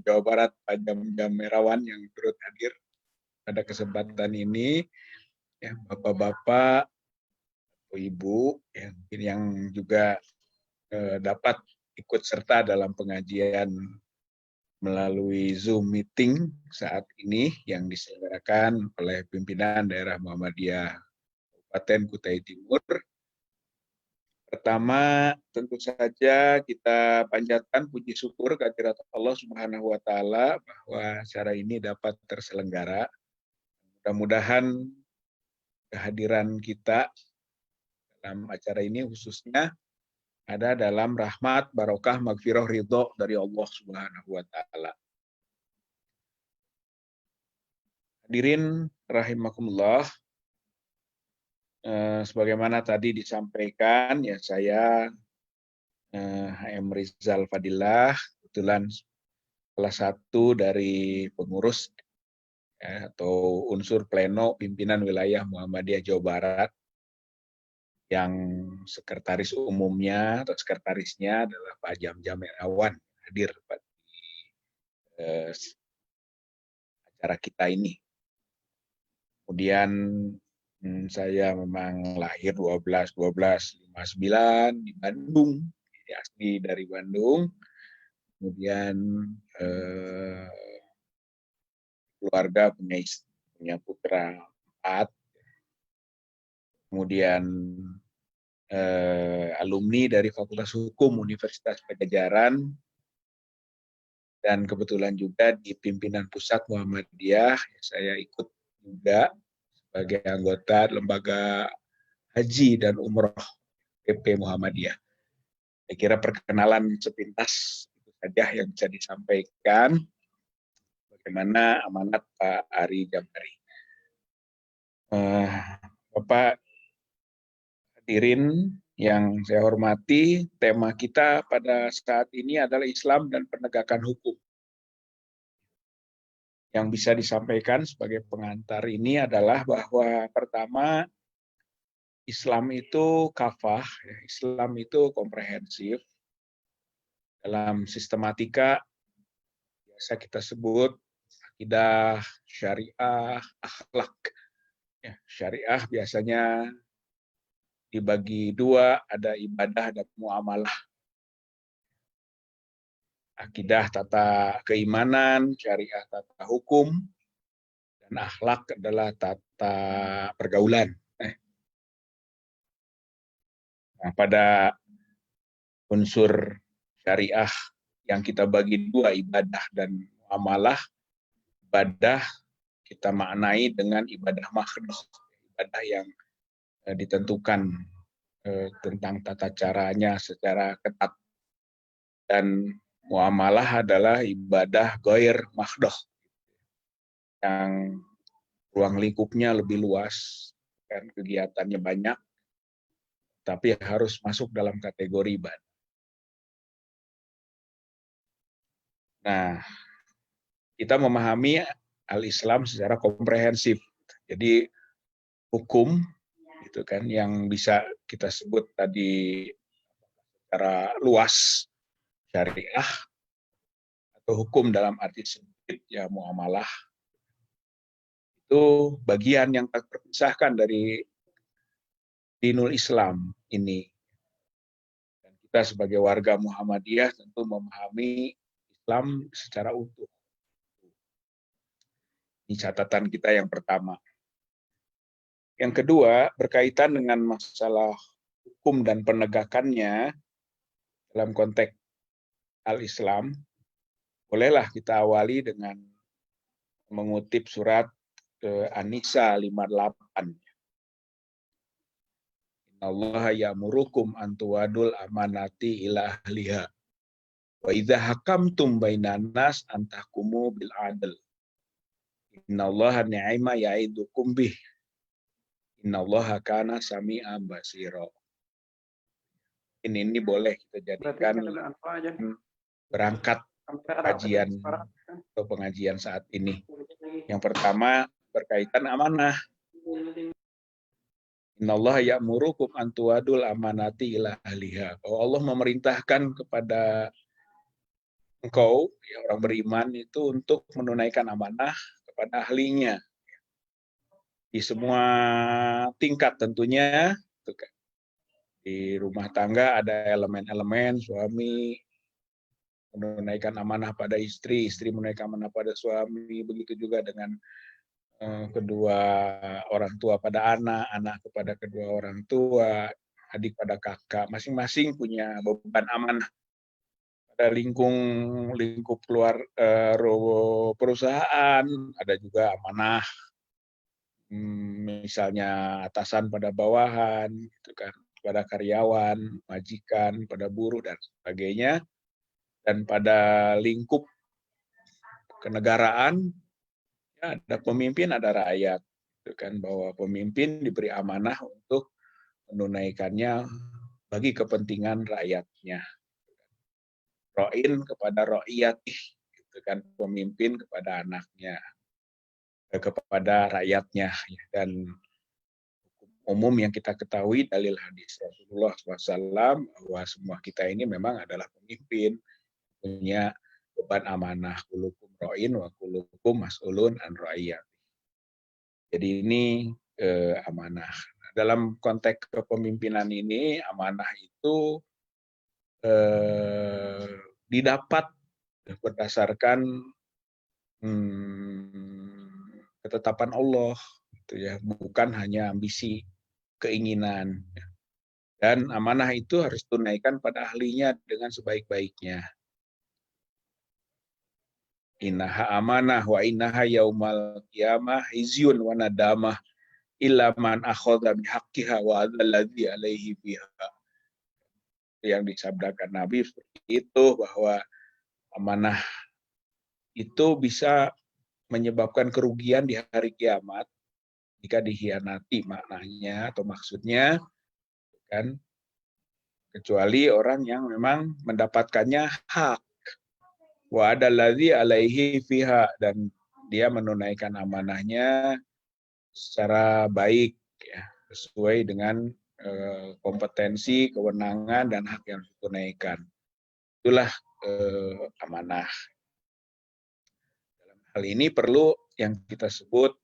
Jawa Barat, Pak Jam Merawan yang turut hadir pada kesempatan ini, ya, Bapak-bapak, Ibu yang juga dapat ikut serta dalam pengajian melalui Zoom meeting saat ini yang diselenggarakan oleh pimpinan daerah Muhammadiyah Kabupaten Kutai Timur. Pertama, tentu saja kita panjatkan puji syukur kehadirat Allah Subhanahu wa taala bahwa acara ini dapat terselenggara. Mudah-mudahan kehadiran kita dalam acara ini khususnya ada dalam rahmat, barokah, magfirah, ridho dari Allah Subhanahu wa taala. Hadirin rahimakumullah, sebagaimana tadi disampaikan, ya saya HM Rizal Fadilah, kebetulan salah satu dari pengurus atau unsur pleno pimpinan wilayah Muhammadiyah Jawa Barat, yang sekretaris umumnya atau sekretarisnya adalah Pak Jam Merawan, hadir pada acara kita ini. Kemudian saya memang lahir 12/12/59 di Bandung, asli dari Bandung. Kemudian keluarga punya putra 4. Kemudian alumni dari Fakultas Hukum Universitas Pajajaran, dan kebetulan juga di pimpinan pusat Muhammadiyah, saya ikut juga sebagai anggota lembaga haji dan umroh PP Muhammadiyah. Saya kira perkenalan sepintas itu saja yang bisa disampaikan. Bagaimana amanat Pak Ari Jambari. Bapak hadirin yang saya hormati, tema kita pada saat ini adalah Islam dan penegakan hukum. Yang bisa disampaikan sebagai pengantar ini adalah bahwa pertama, Islam itu kafah, Islam itu komprehensif. Dalam sistematika biasa kita sebut akidah, syariah, akhlak. Syariah biasanya dibagi 2, ada ibadah dan muamalah. Akidah tata keimanan, syariah tata hukum, dan akhlak adalah tata pergaulan. Nah, pada unsur syariah yang kita bagi 2, ibadah dan muamalah, ibadah kita maknai dengan ibadah makhluk, ibadah yang ditentukan tentang tata caranya secara ketat. Dan muamalah adalah ibadah ghair makhdoh, yang ruang lingkupnya lebih luas, dan kegiatannya banyak, tapi harus masuk dalam kategori ibadah. Nah, kita memahami al-Islam secara komprehensif. Jadi hukum itu kan yang bisa kita sebut tadi secara luas syariah atau hukum dalam arti sempit ya muamalah, itu bagian yang tak terpisahkan dari dinul Islam ini. Dan kita sebagai warga Muhammadiyah tentu memahami Islam secara utuh. Ini catatan kita yang pertama. Yang kedua, berkaitan dengan masalah hukum dan penegakannya dalam konteks al-Islam, bolehlah kita awali dengan mengutip surat An-Nisa 58. Innallaha ya'murukum an tuwadul amanati ila ahliha. Wa idza hakamtum bainan nas an tahkumu bil adl. Innallaha ni'ma ya'idukum bih. Innallaha kana sami'an basira. Ini boleh kita jadikan berangkat kajian atau pengajian saat ini. Yang pertama berkaitan amanah. Innallaha ya'murukum an tuwadul amanati ila ahliha. Bahwa Allah memerintahkan kepada engkau, ya, orang beriman itu untuk menunaikan amanah kepada ahlinya di semua tingkat tentunya. Di rumah tangga ada elemen-elemen suami menunaikan amanah pada istri, istri menunaikan amanah pada suami, begitu juga dengan kedua orang tua pada anak, anak kepada kedua orang tua, adik pada kakak, masing-masing punya beban amanah pada lingkup keluar perusahaan, ada juga amanah misalnya atasan pada bawahan, gitu kan, pada karyawan, majikan, pada buruh dan sebagainya. Dan pada lingkup kenegaraan, ya, ada pemimpin, ada rakyat, gitu kan, bahwa pemimpin diberi amanah untuk menunaikannya bagi kepentingan rakyatnya. Ro'in kepada ro'iyatih, gitu kan, pemimpin kepada anaknya, kepada rakyatnya. Dan umum yang kita ketahui dalil hadis Rasulullah SAW bahwa semua kita ini memang adalah pemimpin, punya beban amanah, kulukum ro'in wa kulukum mas'ulun an ra'iyat. Jadi ini amanah. Dalam konteks kepemimpinan ini, amanah itu didapat berdasarkan ketetapan Allah, gitu ya, bukan hanya ambisi, keinginan. Dan amanah itu harus tunaikan pada ahlinya dengan sebaik-baiknya. Innaha amanah wa innaha yaumal qiyamah hizyun wa nadamah illa man akhadha bihaqqiha wa adzalladzi alaihi biha. Yang disabdakan Nabi seperti itu, bahwa amanah itu bisa menyebabkan kerugian di hari kiamat jika dikhianati, maknanya atau maksudnya, kan, kecuali orang yang memang mendapatkannya hak. Wa adzalladzi alaihi fiha, dan dia menunaikan amanahnya secara baik, ya, sesuai dengan kompetensi, kewenangan, dan hak yang ditunaikan. Itulah amanah. Dalam hal ini perlu yang kita sebut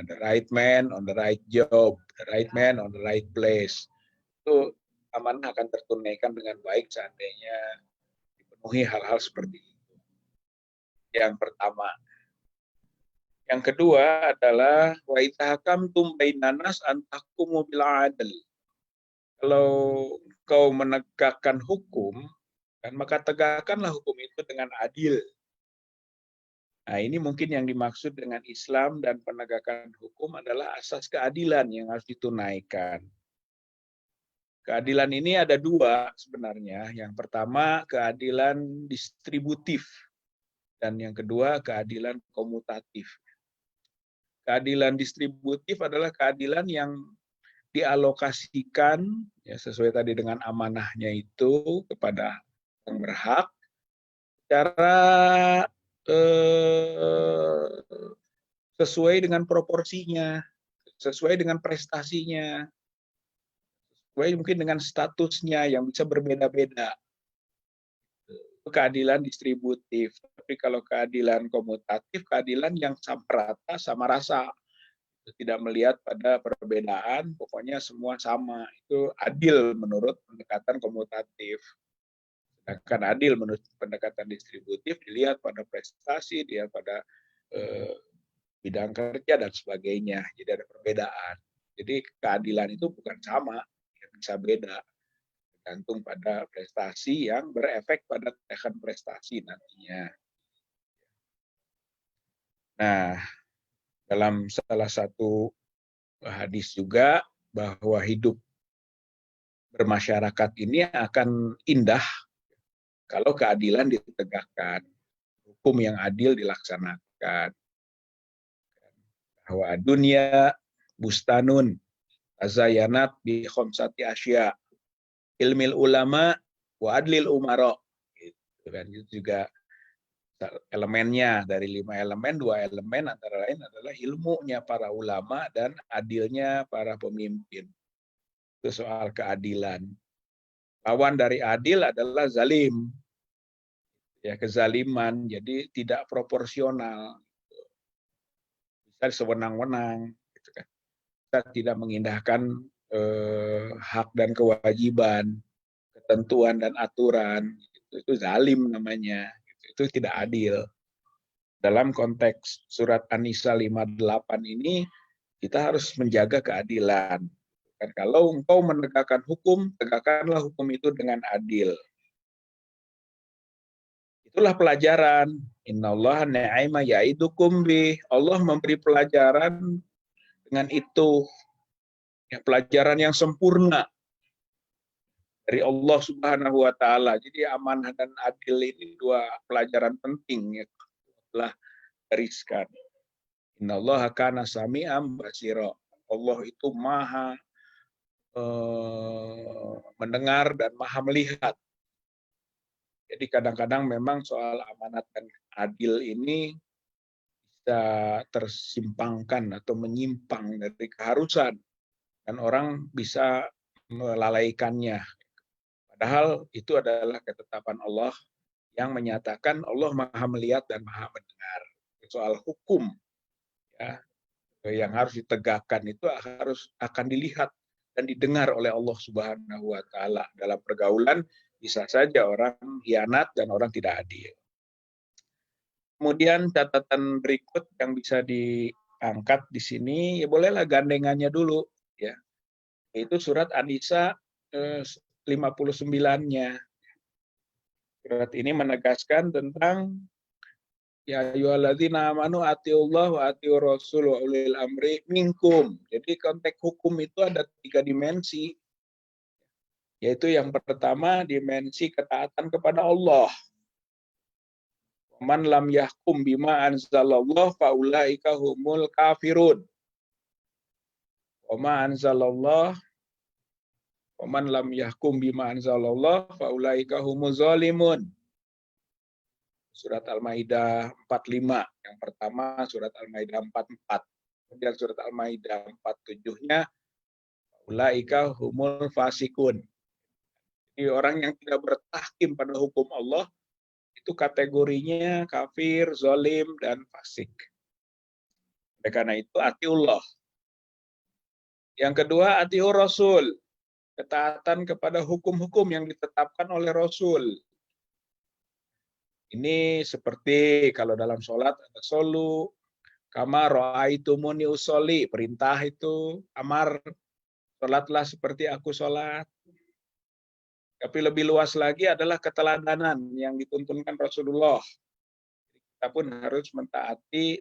the right man on the right job, the right man on the right place. Itu amanah akan tertunaikan dengan baik seandainya dipenuhi hal-hal seperti itu. Yang pertama. Yang kedua adalah wa ithakamtum bainanas an tahkumu bil adl. Kalau kau menegakkan hukum, kan, maka tegakkanlah hukum itu dengan adil. Nah, ini mungkin yang dimaksud dengan Islam dan penegakan hukum adalah asas keadilan yang harus ditunaikan. Keadilan ini ada dua sebenarnya. Yang pertama keadilan distributif dan yang kedua keadilan komutatif. Keadilan distributif adalah keadilan yang dialokasikan, ya, sesuai tadi dengan amanahnya itu kepada yang berhak secara sesuai dengan proporsinya, sesuai dengan prestasinya, sesuai mungkin dengan statusnya yang bisa berbeda-beda. Itu keadilan distributif. Tapi kalau keadilan komutatif, keadilan yang sama rata, sama rasa, tidak melihat pada perbedaan, pokoknya semua sama. Itu adil menurut pendekatan komutatif. Sedangkan adil menurut pendekatan distributif dilihat pada prestasi, dilihat pada bidang kerja dan sebagainya. Jadi ada perbedaan. Jadi keadilan itu bukan sama, bisa beda. Tergantung pada prestasi yang berefek pada tekan prestasi nantinya. Nah, dalam salah satu hadis juga bahwa hidup bermasyarakat ini akan indah kalau keadilan ditegakkan, hukum yang adil dilaksanakan. Bahwa dunia bustanun tazayanat bi khamsati asya, ilmil ulama wa adlil umara. Gitu kan, itu juga elemennya. Dari 5 elemen, 2 elemen antara lain adalah ilmunya para ulama dan adilnya para pemimpin. Itu soal keadilan. Lawan dari adil adalah zalim. ya kezaliman, jadi tidak proporsional, bisa sewenang-wenang, gitu kan. Kita tidak mengindahkan hak dan kewajiban, ketentuan dan aturan, itu zalim namanya, itu tidak adil. Dalam konteks surat An-Nisa 58 ini, kita harus menjaga keadilan. Dan kalau engkau menegakkan hukum, tegakkanlah hukum itu dengan adil. Itulah pelajaran. Innallaha ni'ma ya'idukum bih. Allah memberi pelajaran dengan itu. Ya, pelajaran yang sempurna dari Allah Subhanahu wa taala. Jadi amanah dan adil ini dua pelajaran penting ya. Telah gariskan. Innallaha kana sami'an basira. Allah itu maha mendengar dan maha melihat. Jadi kadang-kadang memang soal amanat dan adil ini bisa tersimpangkan atau menyimpang dari keharusan dan orang bisa melalaikannya. Padahal itu adalah ketetapan Allah yang menyatakan Allah maha melihat dan maha mendengar. Soal hukum ya, yang harus ditegakkan itu harus akan dilihat dan didengar oleh Allah Subhanahu wa taala. Dalam pergaulan bisa saja orang hianat dan orang tidak adil. Kemudian catatan berikut yang bisa diangkat di sini, ya bolehlah gandengannya dulu ya. Itu surat An-Nisa 59-nya. Surat ini menegaskan tentang ya ayyuhalladzina amanu atiullah wa atiur rasul wa ulil amri minkum. Jadi konteks hukum itu ada 3 dimensi. Yaitu yang pertama dimensi ketaatan kepada Allah. Man lam yahkum bima anzalallah faulaika humul kafirun. Wa ma anzalallah wa man lam yahkum bima anzalallah faulaika humuz zalimun. Surat Al-Maidah 45. Yang pertama surat Al-Maidah 44. Kemudian surat Al-Maidah 47-nya ulaika humul fasikun. Jadi orang yang tidak bertahkim pada hukum Allah itu kategorinya kafir, zalim, dan fasik. Oleh karena itu atiullah. Yang kedua atiur rasul. Ketaatan kepada hukum-hukum yang ditetapkan oleh Rasul. Ini seperti kalau dalam sholat ada solu, kama ra'aitumuni usolli, perintah itu amar, sholatlah seperti aku sholat. Tapi lebih luas lagi adalah keteladanan yang dituntunkan Rasulullah. Kita pun harus mentaati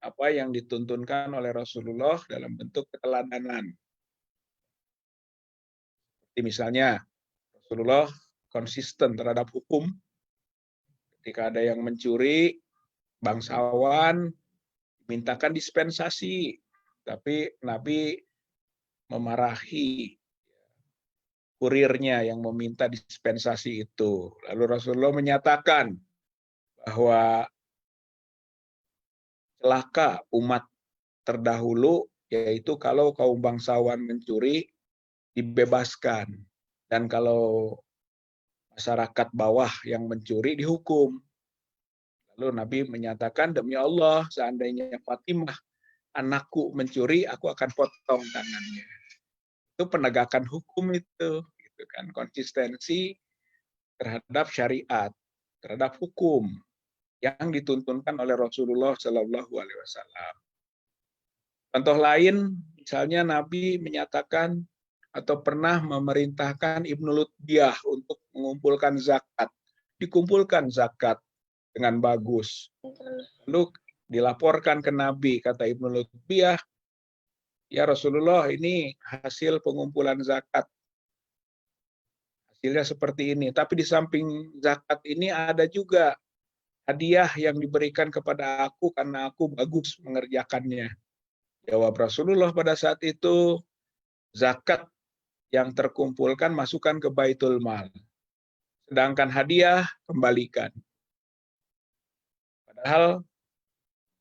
apa yang dituntunkan oleh Rasulullah dalam bentuk keteladanan. Seperti misalnya Rasulullah konsisten terhadap hukum. Ketika ada yang mencuri, bangsawan mintakan dispensasi, tapi Nabi memarahi kurirnya yang meminta dispensasi itu. Lalu Rasulullah menyatakan bahwa celaka umat terdahulu, yaitu kalau kaum bangsawan mencuri, dibebaskan. Dan kalau masyarakat bawah yang mencuri, dihukum. Lalu Nabi menyatakan, demi Allah, seandainya Fatimah anakku mencuri, aku akan potong tangannya. Itu penegakan hukum itu, gitu kan, konsistensi terhadap syariat, terhadap hukum yang dituntunkan oleh Rasulullah Shallallahu Alaihi Wasallam. Contoh lain, misalnya Nabi menyatakan atau pernah memerintahkan Ibnu Lutbiyah untuk mengumpulkan zakat, dikumpulkan zakat dengan bagus. Lalu dilaporkan ke Nabi, kata Ibnu Lutbiyah, ya Rasulullah, ini hasil pengumpulan zakat. Hasilnya seperti ini. Tapi di samping zakat ini ada juga hadiah yang diberikan kepada aku karena aku bagus mengerjakannya. Jawab Rasulullah pada saat itu, zakat yang terkumpulkan masukkan ke Baitul Mal. Sedangkan hadiah kembalikan. Padahal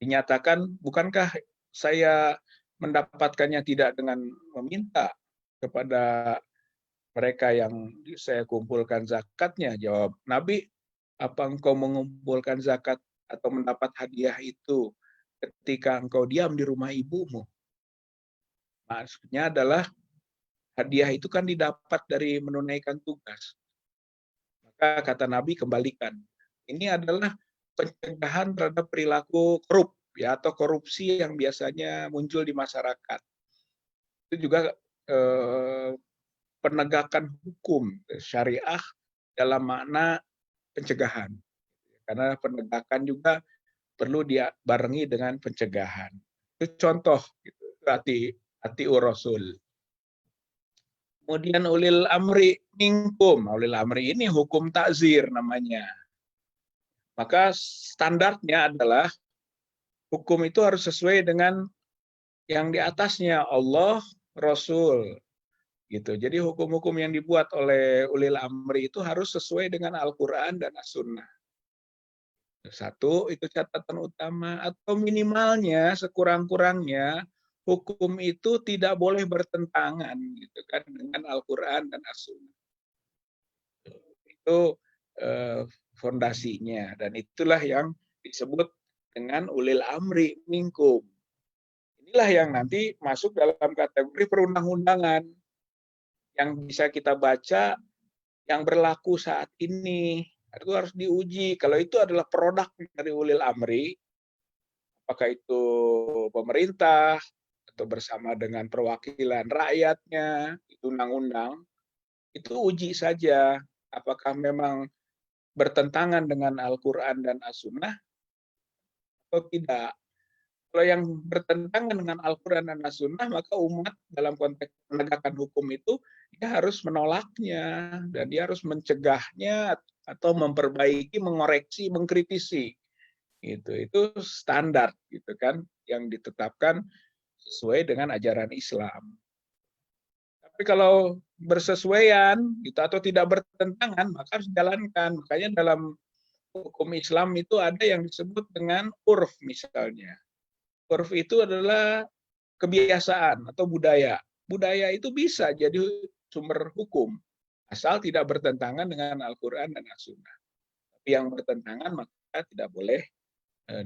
dinyatakan, bukankah saya mendapatkannya tidak dengan meminta kepada mereka yang saya kumpulkan zakatnya? Jawab Nabi, Apa engkau mengumpulkan zakat atau mendapat hadiah itu ketika engkau diam di rumah ibumu? Maksudnya adalah hadiah itu kan didapat dari menunaikan tugas. Maka kata Nabi, kembalikan. Ini adalah pencegahan terhadap perilaku korup, ya, atau korupsi yang biasanya muncul di masyarakat. Itu juga penegakan hukum syariah dalam makna pencegahan. Karena penegakan juga perlu dia barengi dengan pencegahan. Itu contoh, gitu. Hati Rasul. Kemudian ulil amri minkum. Ulil amri ini hukum takzir namanya. Maka standarnya adalah hukum itu harus sesuai dengan yang di atasnya, Allah, Rasul. Gitu. Jadi hukum-hukum yang dibuat oleh ulil amri itu harus sesuai dengan Al-Quran dan As-Sunnah. Satu, itu catatan utama. Atau minimalnya, sekurang-kurangnya, hukum itu tidak boleh bertentangan gitu kan, dengan Al-Quran dan As-Sunnah. Itu fondasinya. Dan itulah yang disebut dengan ulil amri minkum. Inilah yang nanti masuk dalam kategori perundang-undangan yang bisa kita baca yang berlaku saat ini. Itu harus diuji. Kalau itu adalah produk dari ulil amri, apakah itu pemerintah atau bersama dengan perwakilan rakyatnya, itu undang-undang, itu uji saja apakah memang bertentangan dengan Al-Quran dan As-Sunnah atau tidak. Kalau yang bertentangan dengan Al-Quran dan As-Sunnah, maka umat dalam konteks penegakan hukum itu dia harus menolaknya dan dia harus mencegahnya atau memperbaiki, mengoreksi, mengkritisi. Itu standar gitu kan yang ditetapkan sesuai dengan ajaran Islam. Tapi kalau bersesuaian gitu atau tidak bertentangan, maka harus dijalankan. Makanya dalam hukum Islam itu ada yang disebut dengan urf misalnya. Urf itu adalah kebiasaan atau budaya. Budaya itu bisa jadi sumber hukum, asal tidak bertentangan dengan Al-Quran dan As-Sunnah. Tapi yang bertentangan maka tidak boleh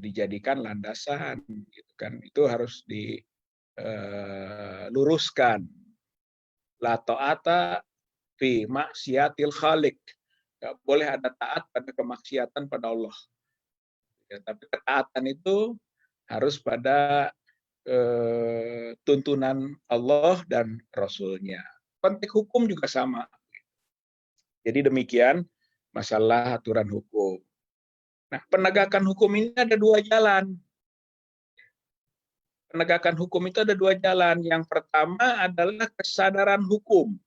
dijadikan landasan. Gitu kan. Itu harus diluruskan. La ta'ata fi maksiatil khaliq. Nggak boleh ada taat pada kemaksiatan pada Allah. Ya, tapi ketaatan itu harus pada tuntunan Allah dan Rasul-Nya. Konteks hukum juga sama. Jadi demikian masalah aturan hukum. Nah, penegakan hukum ini ada dua jalan. Penegakan hukum itu ada dua jalan. Yang pertama adalah kesadaran hukum.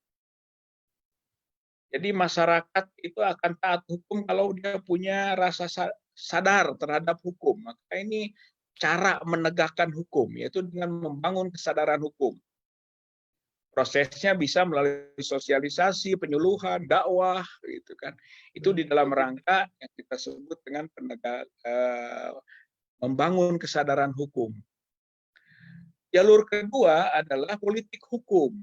Jadi masyarakat itu akan taat hukum kalau dia punya rasa sadar terhadap hukum. Maka ini cara menegakkan hukum, yaitu dengan membangun kesadaran hukum. Prosesnya bisa melalui sosialisasi, penyuluhan, dakwah, gitu kan. Itu di dalam rangka yang kita sebut dengan membangun kesadaran hukum. Jalur kedua adalah politik hukum.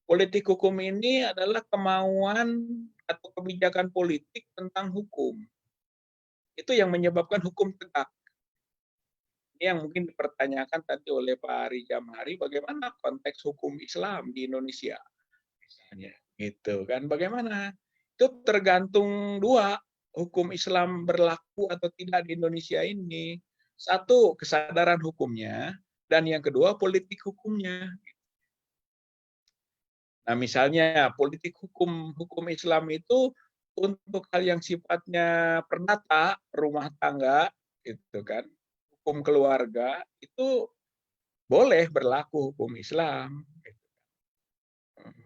Politik hukum ini adalah kemauan atau kebijakan politik tentang hukum. Itu yang menyebabkan hukum tegak. Ini yang mungkin dipertanyakan tadi oleh Pak Rija Mahari, bagaimana konteks hukum Islam di Indonesia, misalnya, gitu kan? Bagaimana? Itu tergantung dua, hukum Islam berlaku atau tidak di Indonesia ini. Satu, kesadaran hukumnya, dan yang kedua, politik hukumnya. Nah, misalnya politik hukum Islam itu untuk hal yang sifatnya perdata, rumah tangga, gitu kan, hukum keluarga itu boleh berlaku hukum Islam,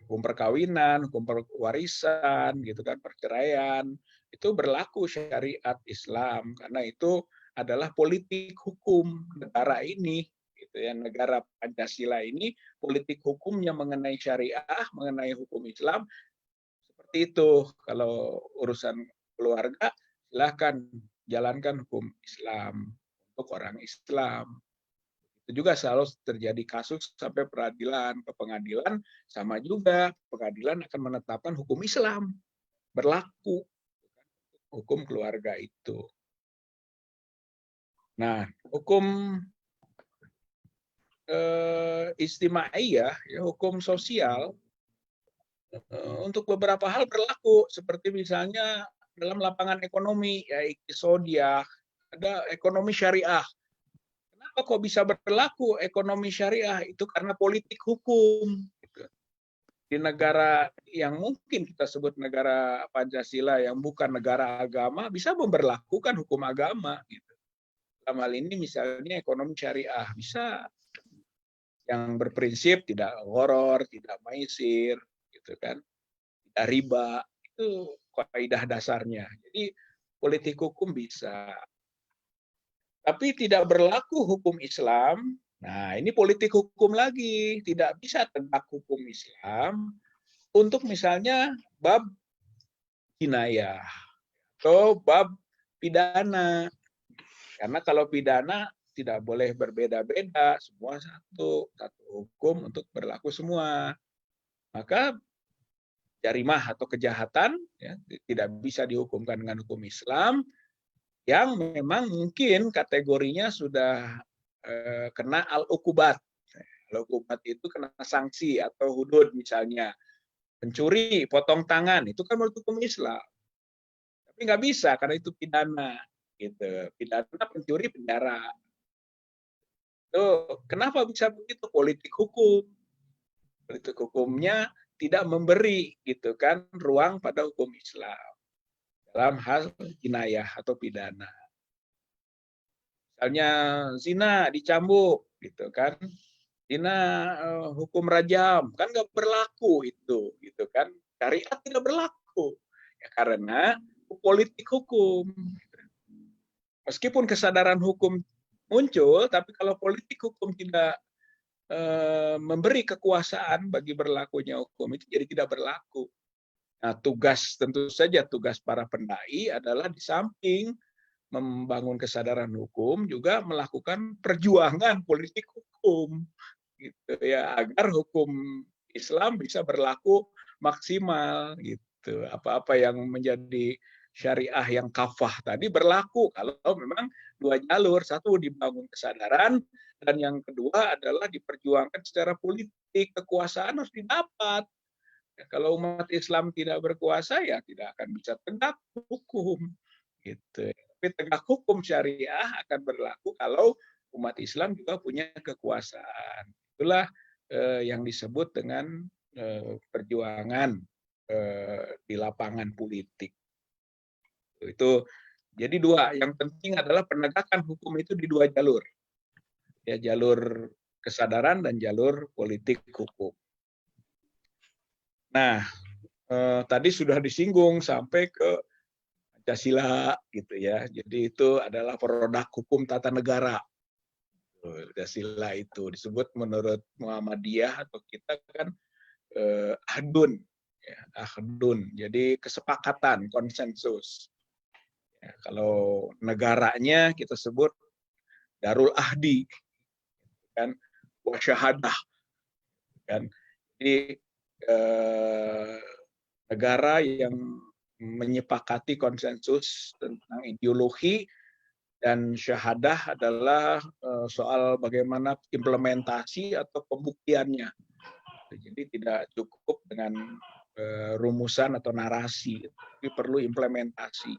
hukum perkawinan, hukum warisan, gitu kan, perceraian itu berlaku syariat Islam karena itu adalah politik hukum negara ini. Gitu ya, negara Pancasila ini politik hukumnya mengenai syariah, mengenai hukum Islam seperti itu. Kalau urusan keluarga silahkan jalankan hukum Islam untuk orang Islam. Itu juga selalu terjadi kasus sampai peradilan ke pengadilan, sama juga pengadilan akan menetapkan hukum Islam berlaku hukum keluarga itu. Nah, hukum istimaiyah, ya, hukum sosial untuk beberapa hal berlaku, seperti misalnya dalam lapangan ekonomi, ya iqtisodiyah, ada ekonomi syariah. Kenapa kok bisa berlaku ekonomi syariah? Itu karena politik hukum. Di negara yang mungkin kita sebut negara Pancasila, yang bukan negara agama, bisa memberlakukan hukum agama. Gitu. Dalam hal ini misalnya ekonomi syariah, bisa yang berprinsip tidak gharar, tidak maisir, gitu kan, tidak riba, itu kaidah dasarnya. Jadi politik hukum bisa. Tapi tidak berlaku hukum Islam. Nah, ini politik hukum lagi. Tidak bisa tegak hukum Islam untuk misalnya bab jinayah atau bab pidana. Karena kalau pidana tidak boleh berbeda-beda, semua satu hukum untuk berlaku semua. Maka jarimah atau kejahatan, ya, tidak bisa dihukumkan dengan hukum Islam, yang memang mungkin kategorinya sudah kena al-uqubat. Al-uqubat itu kena sanksi atau hudud, misalnya pencuri potong tangan, itu kan menurut hukum Islam. Tapi nggak bisa karena itu pidana, gitu. Pidana pencuri penjara. Tuh, kenapa bisa begitu? Politik hukum. Politik hukumnya tidak memberi, gitu kan, ruang pada hukum Islam dalam hal jinayah atau pidana. Misalnya zina dicambuk, gitu kan, zina hukum rajam, kan nggak berlaku itu, gitu kan, syariat tidak berlaku, ya, karena politik hukum. Meskipun kesadaran hukum muncul, tapi kalau politik hukum tidak memberi kekuasaan bagi berlakunya hukum, itu jadi tidak berlaku. Nah, tentu saja tugas para pendai adalah di samping membangun kesadaran hukum, juga melakukan perjuangan politik hukum, gitu ya, agar hukum Islam bisa berlaku maksimal, gitu. Apa-apa yang menjadi syariah yang kafah tadi berlaku kalau memang dua jalur, satu dibangun kesadaran, dan yang kedua adalah diperjuangkan secara politik. Kekuasaan harus didapat. Ya, kalau umat Islam tidak berkuasa, ya tidak akan bisa tegak hukum, gitu. Tapi tegak hukum syariah akan berlaku kalau umat Islam juga punya kekuasaan. Itulah yang disebut dengan perjuangan di lapangan politik. Itu jadi dua. Yang penting adalah penegakan hukum itu di dua jalur, ya, jalur kesadaran dan jalur politik hukum. Nah, tadi sudah disinggung sampai ke Pancasila, gitu ya. Jadi itu adalah produk hukum tata negara. Pancasila itu disebut menurut Muhammadiyah atau kita kan ahdun, ya, ahdun. Jadi kesepakatan, konsensus. Ya, kalau negaranya kita sebut Darul Ahdi, kan, wasyahadah, kan. Jadi negara yang menyepakati konsensus tentang ideologi, dan syahadah adalah soal bagaimana implementasi atau pembuktiannya. Jadi tidak cukup dengan rumusan atau narasi, tapi perlu implementasi.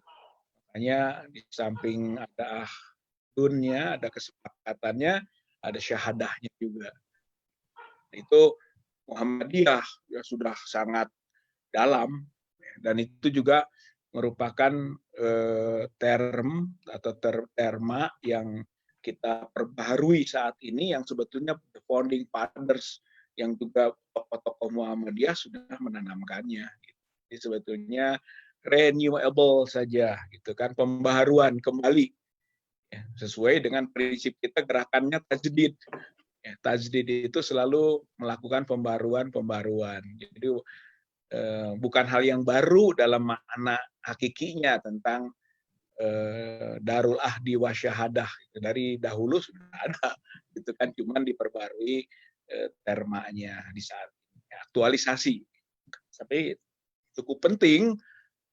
Makanya di samping ada ahdunnya, ada kesepakatannya, ada syahadahnya juga. Itu Muhammadiyah ya sudah sangat dalam, dan itu juga merupakan term atau terma yang kita perbaharui saat ini, yang sebetulnya the founding fathers yang juga tokoh-tokoh Muhammadiyah sudah menanamkannya. Jadi sebetulnya renewable saja, gitu kan, pembaharuan kembali, ya, sesuai dengan prinsip kita gerakannya tajdid. Ya, tajdid itu selalu melakukan pembaharuan. Jadi bukan hal yang baru dalam makna hakikinya tentang darul ahdi wa syahadah. Dari dahulu sudah ada, gitu kan, cuman diperbarui termanya di saat aktualisasi. Tapi cukup penting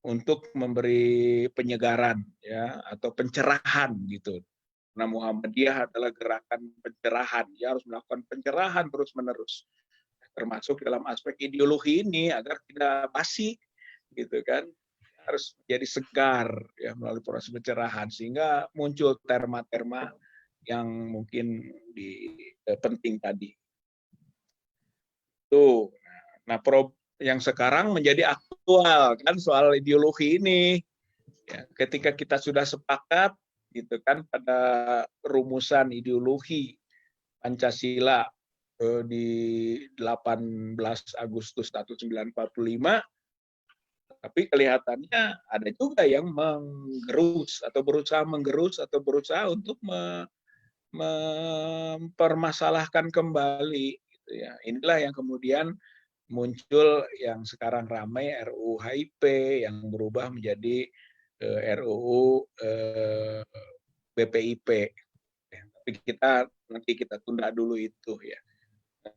untuk memberi penyegaran ya atau pencerahan gitu. Nah, Muhammadiyah adalah gerakan pencerahan. Dia harus melakukan pencerahan terus-menerus, termasuk dalam aspek ideologi ini agar tidak basi, gitu kan. Harus jadi segar ya melalui proses pencerahan sehingga muncul terma-terma yang mungkin penting tadi. Tuh. Nah, yang sekarang menjadi aktual kan soal ideologi ini. Ya, ketika kita sudah sepakat gitu kan pada rumusan ideologi Pancasila di 18 Agustus 1945, tapi kelihatannya ada juga yang menggerus atau berusaha untuk mempermasalahkan kembali gitu ya. Inilah yang kemudian muncul yang sekarang ramai RUU HIP yang berubah menjadi RUU BPIP. Tapi nanti kita tunda dulu itu ya.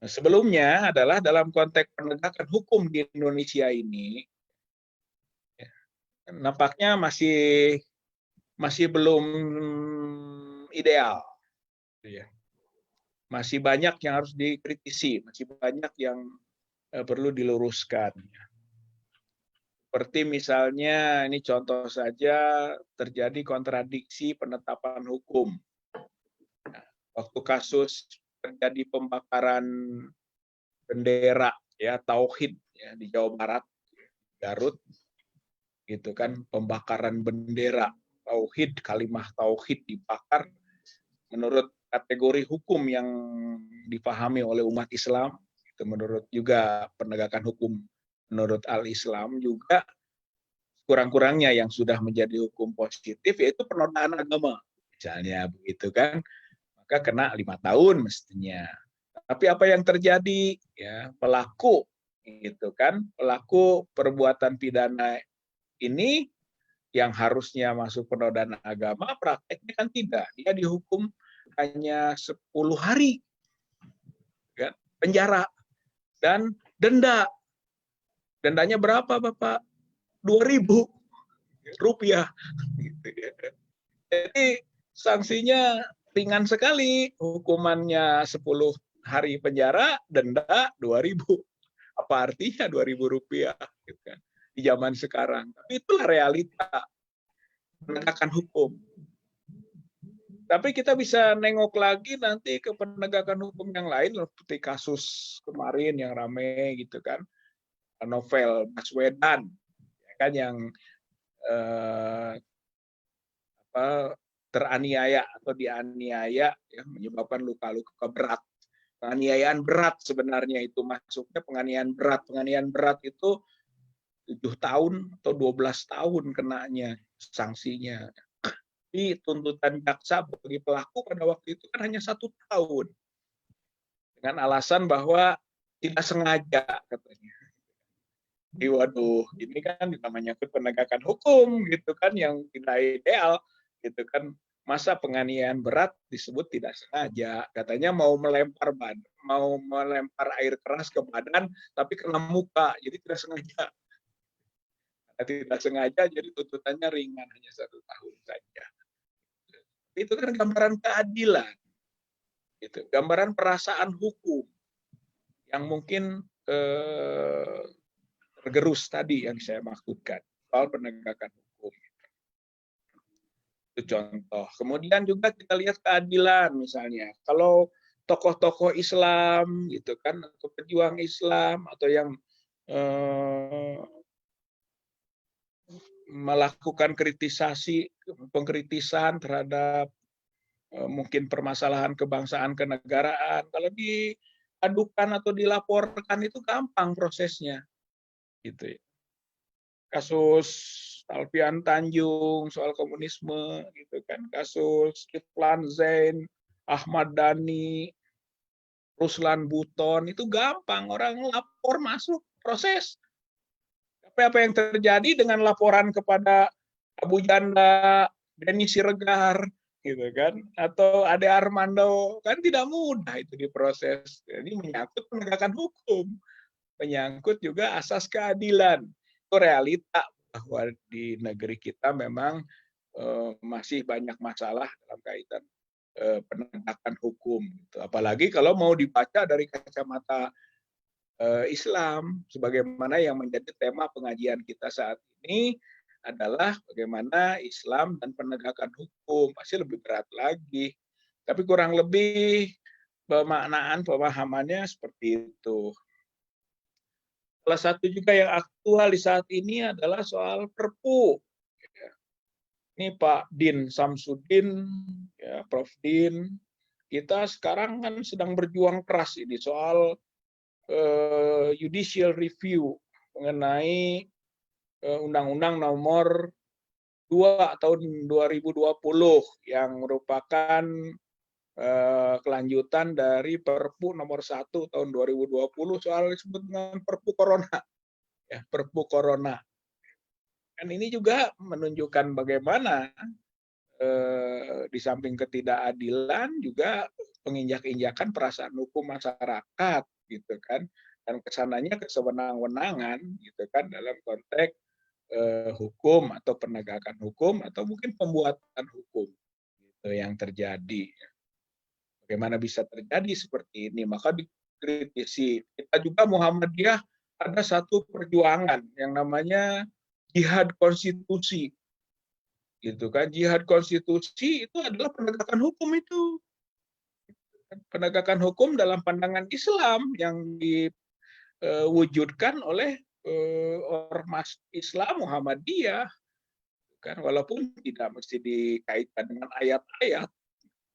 Sebelumnya adalah dalam konteks penegakan hukum di Indonesia ini, ya, nampaknya masih belum ideal. Ya. Masih banyak yang harus dikritisi, masih banyak yang perlu diluruskan. Seperti misalnya, ini contoh saja, terjadi kontradiksi penetapan hukum. Waktu kasus terjadi pembakaran bendera ya tauhid ya di Jawa Barat, Garut, gitu kan, pembakaran bendera tauhid, kalimah tauhid dibakar menurut kategori hukum yang dipahami oleh umat Islam, itu menurut juga penegakan hukum menurut Al-Islam juga kurang-kurangnya yang sudah menjadi hukum positif yaitu penodaan agama, misalnya begitu kan, maka kena 5 tahun mestinya. Tapi apa yang terjadi ya, pelaku gitu kan, pelaku perbuatan pidana ini yang harusnya masuk penodaan agama prakteknya kan tidak, dia dihukum hanya 10 hari kan, penjara dan denda. Dendanya berapa Bapak? 2.000 rupiah. Jadi sanksinya ringan sekali, hukumannya 10 hari penjara, denda 2.000. Apa artinya 2.000 rupiah gitu kan, di zaman sekarang? Tapi itulah realita penegakan hukum. Tapi kita bisa nengok lagi nanti ke penegakan hukum yang lain, seperti kasus kemarin yang ramai gitu kan, Novel Baswedan, ya kan, yang teraniaya atau dianiaya ya, menyebabkan luka-luka berat. Penganiayaan berat sebenarnya itu masuknya penganiayaan berat. Penganiayaan berat itu 7 tahun atau 12 tahun kenanya sanksinya. Tapi tuntutan jaksa bagi pelaku pada waktu itu kan hanya 1 tahun. Dengan alasan bahwa tidak sengaja katanya. Jadi waduh, ini kan namanya penegakan hukum gitu kan yang tidak ideal gitu kan. Masa penganiayaan berat disebut tidak sengaja, katanya mau melempar air keras ke badan tapi kena muka, jadi tidak sengaja. Tidak sengaja jadi tuntutannya ringan, hanya 1 tahun saja. Itu kan gambaran keadilan, gitu, gambaran perasaan hukum yang mungkin tergerus tadi yang saya maksudkan soal penegakan hukum. Itu contoh. Kemudian juga kita lihat keadilan misalnya. Kalau tokoh-tokoh Islam gitu kan, atau pejuang Islam atau yang melakukan pengkritisan terhadap mungkin permasalahan kebangsaan kenegaraan, kalau diadukan atau dilaporkan itu gampang prosesnya. Gitu ya. Kasus Alfian Tanjung soal komunisme gitu kan, kasus Kiflan Zain, Ahmad Dhani, Ruslan Buton, itu gampang, orang lapor masuk proses. Tapi apa yang terjadi dengan laporan kepada Abu Janda, Denny Siregar gitu kan, atau Ade Armando, kan tidak mudah itu diproses. Jadi menyangkut penegakan hukum, menyangkut juga asas keadilan. Itu realita bahwa di negeri kita memang masih banyak masalah dalam kaitan penegakan hukum. Gitu. Apalagi kalau mau dibaca dari kacamata Islam, sebagaimana yang menjadi tema pengajian kita saat ini adalah bagaimana Islam dan penegakan hukum, pasti lebih berat lagi. Tapi kurang lebih pemahamannya seperti itu. Salah satu juga yang aktual di saat ini adalah soal Perpu. Ini Pak Din Samsudin, ya, Prof. Din, kita sekarang kan sedang berjuang keras ini soal judicial review mengenai Undang-Undang Nomor 2 tahun 2020 yang merupakan kelanjutan dari Perpu Nomor 1 tahun 2020 soal disebut dengan Perpu Corona. Ya, Perpu Corona. Dan ini juga menunjukkan bagaimana di samping ketidakadilan juga penginjak-injakan perasaan hukum masyarakat gitu kan, dan kesananya kesewenang-wenangan gitu kan dalam konteks hukum atau penegakan hukum atau mungkin pembuatan hukum gitu yang terjadi. Bagaimana bisa terjadi seperti ini? Maka dikritisi. Kita juga Muhammadiyah ada satu perjuangan yang namanya jihad konstitusi. Gitu kan, jihad konstitusi itu adalah penegakan hukum itu. Penegakan hukum dalam pandangan Islam yang diwujudkan oleh ormas Islam Muhammadiyah. Kan walaupun tidak mesti dikaitkan dengan ayat-ayat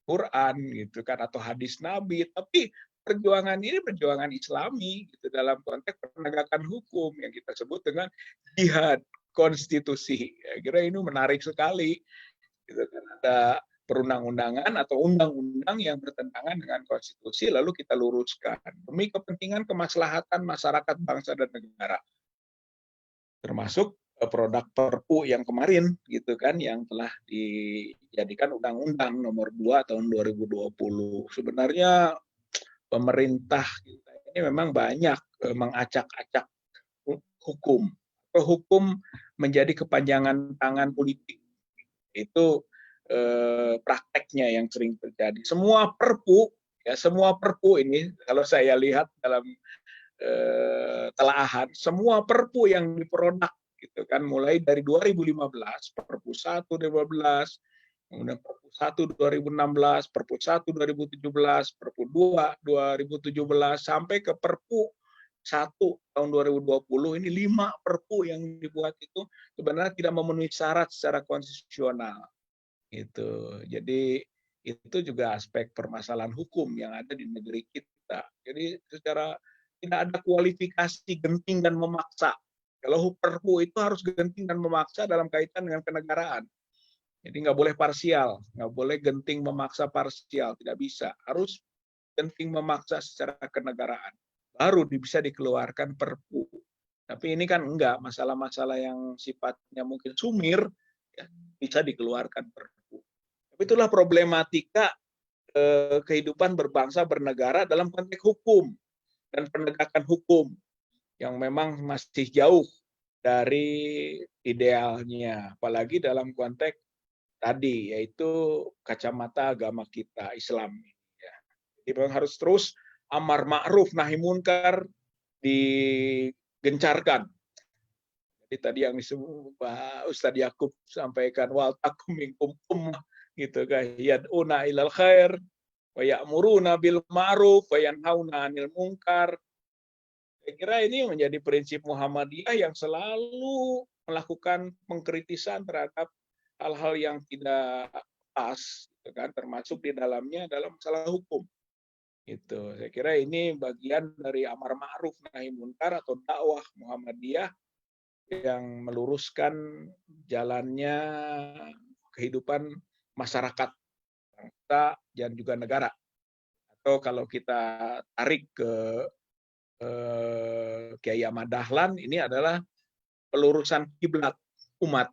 Quran gitu kan atau hadis Nabi, tapi perjuangan ini perjuangan Islami gitu dalam konteks penegakan hukum yang kita sebut dengan jihad konstitusi. Ya, kira ini menarik sekali. Gitu kan. Ada perundang-undangan atau undang-undang yang bertentangan dengan konstitusi lalu kita luruskan demi kepentingan kemaslahatan masyarakat, bangsa dan negara. Termasuk produk Perpu yang kemarin gitu kan yang telah dijadikan Undang-Undang Nomor 2 tahun 2020. Sebenarnya pemerintah kita ini memang banyak mengacak-acak hukum. Hukum menjadi kepanjangan tangan politik. Itu prakteknya yang sering terjadi. Semua perpu ini kalau saya lihat dalam telaahan, semua perpu yang diproduk gitu kan mulai dari 2015, Perpu 1 2015, kemudian Perpu 1 2016, Perpu 1 2017, Perpu 2 2017 sampai ke Perpu 1 tahun 2020 ini 5 perpu yang dibuat itu sebenarnya tidak memenuhi syarat secara konstitusional. Gitu. Jadi itu juga aspek permasalahan hukum yang ada di negeri kita. Jadi secara tidak ada kualifikasi genting dan memaksa. Kalau Perpu itu harus genting dan memaksa dalam kaitan dengan kenegaraan. Jadi nggak boleh parsial, nggak boleh genting memaksa parsial, tidak bisa. Harus genting memaksa secara kenegaraan. Baru bisa dikeluarkan Perpu. Tapi ini kan enggak, masalah-masalah yang sifatnya mungkin sumir, ya, bisa dikeluarkan Perpu. Tapi itulah problematika kehidupan berbangsa bernegara dalam konteks hukum dan penegakan hukum yang memang masih jauh dari idealnya, apalagi dalam konteks tadi yaitu kacamata agama kita Islam. Ya. Jadi memang harus terus amar ma'ruf nahi munkar digencarkan. Jadi tadi yang disebut Pak Ustadz Yakub sampaikan wal takum minkum ummah gitu kan yad'una ilal khair wa ya'muruna bil ma'ruf wa yanhauna 'anil munkar. Saya kira ini menjadi prinsip Muhammadiyah yang selalu melakukan pengkritisan terhadap hal-hal yang tidak pas, gitu kan, termasuk di dalamnya dalam masalah hukum. Gitu. Saya kira ini bagian dari amar ma'ruf nahi munkar atau dakwah Muhammadiyah yang meluruskan jalannya kehidupan masyarakat, bangsa dan juga negara. Atau kalau kita tarik ke Kiai Ahmad Dahlan, ini adalah pelurusan kiblat umat.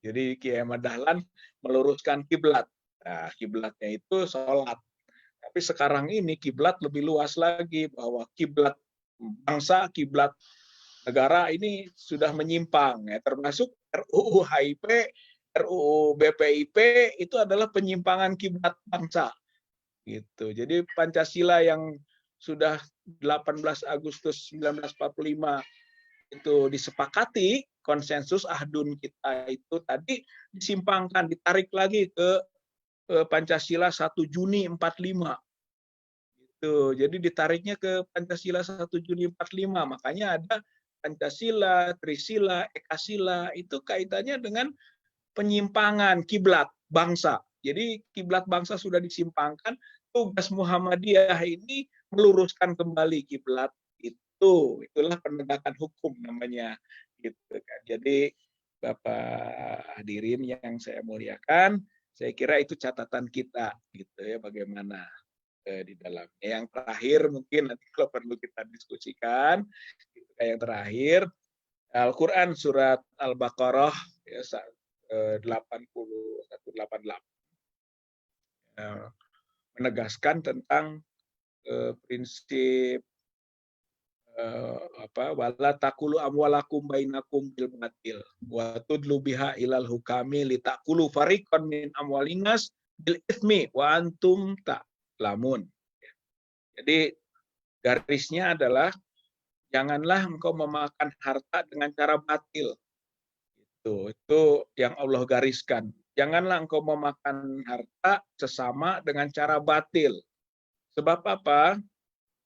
Jadi Kiai Ahmad Dahlan meluruskan kiblat. Nah, kiblatnya itu sholat. Tapi sekarang ini kiblat lebih luas lagi bahwa kiblat bangsa, kiblat negara ini sudah menyimpang, ya, termasuk RUU HIP, RUU BPIP itu adalah penyimpangan kiblat bangsa. Gitu. Jadi Pancasila yang sudah 18 Agustus 1945 itu disepakati, konsensus ahdun kita itu tadi disimpangkan, ditarik lagi ke Pancasila 1 Juni 45. Gitu. Jadi ditariknya ke Pancasila 1 Juni 45. Makanya ada Pancasila, Trisila, Ekasila, itu kaitannya dengan penyimpangan kiblat bangsa. Jadi kiblat bangsa sudah disimpangkan, tugas Muhammadiyah ini meluruskan kembali kiblat itu. Itulah penegakan hukum namanya, gitu kan. Jadi Bapak hadirin yang saya muliakan, saya kira itu catatan kita, gitu ya, bagaimana di dalamnya. Yang terakhir mungkin nanti kalau perlu kita diskusikan. Gitu. Yang terakhir, Al-Quran surat Al-Baqarah ya, 8188 menegaskan tentang prinsip wala taqulu amwalakum bainakum bil batil wa tudlu biha ilal hukami litakulu fariqan min amwalinas bil itsmi wa antum ta'lamun. Jadi garisnya adalah janganlah engkau memakan harta dengan cara batil. Itu yang Allah gariskan. Janganlah engkau memakan harta sesama dengan cara batil. Sebab apa?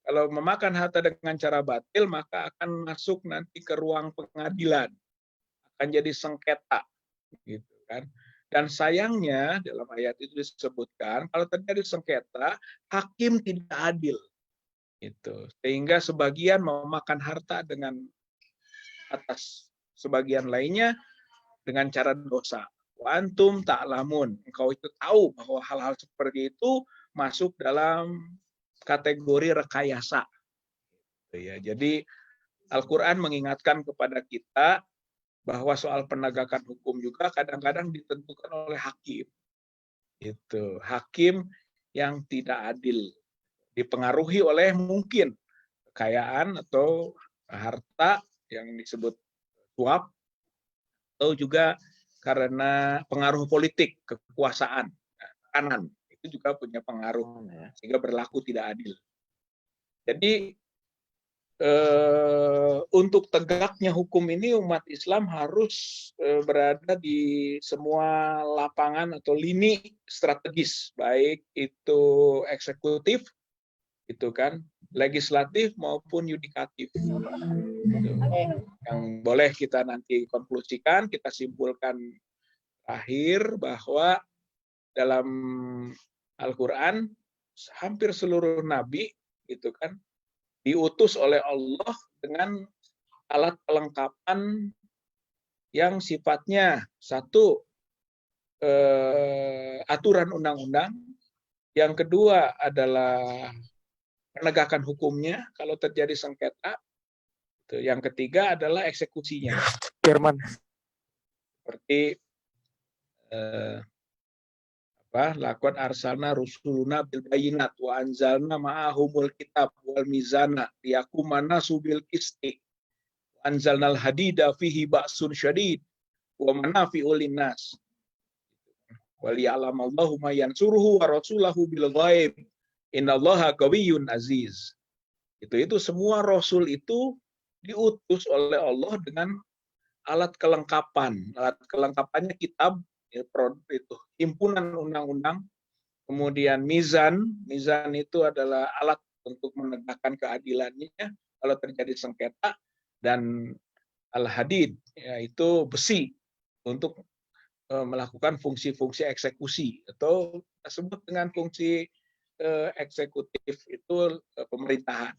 Kalau memakan harta dengan cara batil, maka akan masuk nanti ke ruang pengadilan. Akan jadi sengketa. Gitu kan. Dan sayangnya dalam ayat itu disebutkan, kalau terjadi sengketa, hakim tidak adil. Itu. Sehingga sebagian memakan harta dengan atas sebagian lainnya dengan cara dosa. Wa antum ta'lamun. Engkau itu tahu bahwa hal-hal seperti itu masuk dalam kategori rekayasa. Ya, jadi Al-Quran mengingatkan kepada kita bahwa soal penegakan hukum juga kadang-kadang ditentukan oleh hakim. Itu hakim yang tidak adil, dipengaruhi oleh mungkin kekayaan atau harta yang disebut suap, atau juga karena pengaruh politik, kekuasaan, kanan itu juga punya pengaruh sehingga berlaku tidak adil. Jadi untuk tegaknya hukum ini umat Islam harus berada di semua lapangan atau lini strategis, baik itu eksekutif, itu kan, legislatif maupun yudikatif. Itu. Yang boleh kita nanti konklusikan, kita simpulkan terakhir bahwa dalam Al-Quran hampir seluruh nabi itu kan diutus oleh Allah dengan alat kelengkapan yang sifatnya satu aturan undang-undang, yang kedua adalah penegakan hukumnya kalau terjadi sengketa, yang ketiga adalah eksekusinya. Firman. Seperti lakon arsalna rusuluna bil bayinat wa anzalna ma'ahumul kitab wal mizana liyakumana subil qisti wa anzalnal hadida fihi ba'sun syadid wa manafi'ul linnas wa liya'lamallahu ma yansuruhu wa rasulahu bil ghaib innallaha qawiyyun aziz. Itu semua rasul itu diutus oleh Allah dengan alat kelengkapan. Alat kelengkapannya kitab, itu himpunan undang-undang, kemudian mizan itu adalah alat untuk menegakkan keadilannya kalau terjadi sengketa, dan al-hadid yaitu besi untuk melakukan fungsi-fungsi eksekusi, atau disebut dengan fungsi eksekutif itu pemerintahan.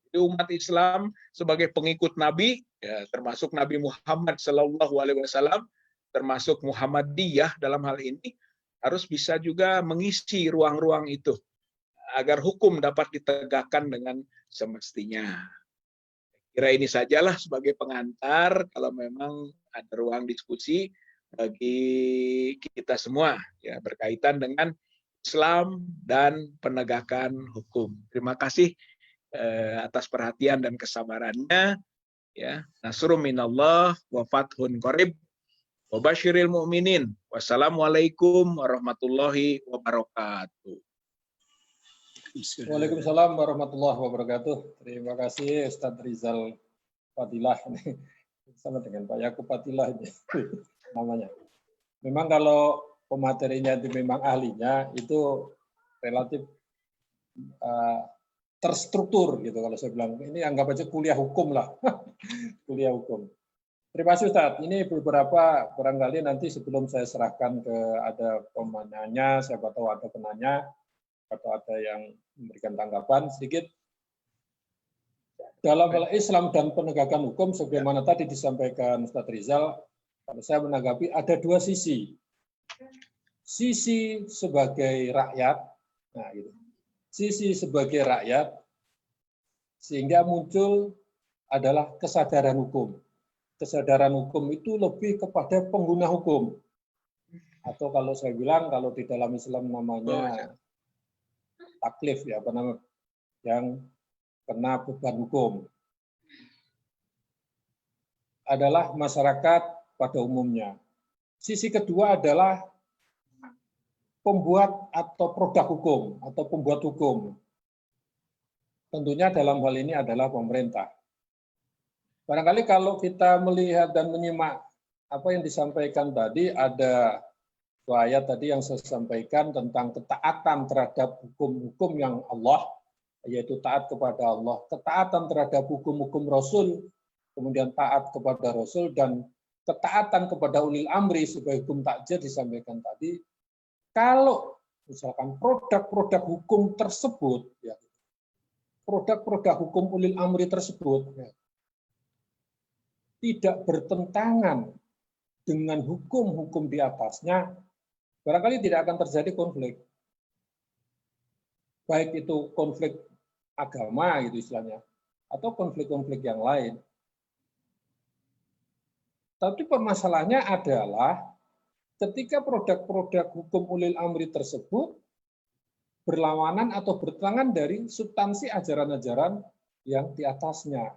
Jadi umat Islam sebagai pengikut Nabi, ya, termasuk Nabi Muhammad SAW, termasuk Muhammadiyah dalam hal ini, harus bisa juga mengisi ruang-ruang itu agar hukum dapat ditegakkan dengan semestinya. Kira ini sajalah sebagai pengantar, kalau memang ada ruang diskusi bagi kita semua ya berkaitan dengan Islam dan penegakan hukum. Terima kasih atas perhatian dan kesabarannya. Ya, nasrum minallah wa fathun qarib wa basyiril mu'minin. Wassalamualaikum warahmatullahi wabarakatuh. Waalaikumsalam warahmatullahi wabarakatuh. Terima kasih Ustadz Rizal Fadilah. Sama dengan Pak Yakub Fadilah ini namanya. Memang kalau pematerinya itu memang ahlinya itu relatif terstruktur gitu kalau saya bilang. Ini anggap aja kuliah hukum lah. Kuliah hukum. Terima kasih Ustadz. Ini beberapa barangkali nanti sebelum saya serahkan ke ada pemananya, siapa tahu ada penanya atau ada yang memberikan tanggapan sedikit. Dalam hal Islam dan penegakan hukum, sebagaimana tadi disampaikan Ustadz Rizal, kalau saya menanggapi ada dua sisi. Sisi sebagai rakyat, nah gitu. Sisi sebagai rakyat, sehingga muncul adalah kesadaran hukum. Kesadaran hukum itu lebih kepada pengguna hukum. Atau kalau saya bilang, kalau di dalam Islam namanya taklif, ya, apa namanya, yang kena beban hukum. Adalah masyarakat pada umumnya. Sisi kedua adalah pembuat atau produk hukum, atau pembuat hukum. Tentunya dalam hal ini adalah pemerintah. Barangkali kalau kita melihat dan menyimak apa yang disampaikan tadi, ada dua ayat tadi yang saya sampaikan tentang ketaatan terhadap hukum-hukum yang Allah, yaitu taat kepada Allah, ketaatan terhadap hukum-hukum Rasul, kemudian taat kepada Rasul, dan ketaatan kepada ulil amri sebagai hukum takjir disampaikan tadi. Kalau misalkan produk-produk hukum tersebut, ya, produk-produk hukum ulil amri tersebut, ya, tidak bertentangan dengan hukum-hukum di atasnya, barangkali tidak akan terjadi konflik. Baik itu konflik agama gitu istilahnya, atau konflik-konflik yang lain. Tapi permasalahannya adalah ketika produk-produk hukum ulil amri tersebut berlawanan atau bertentangan dari substansi ajaran-ajaran yang di atasnya.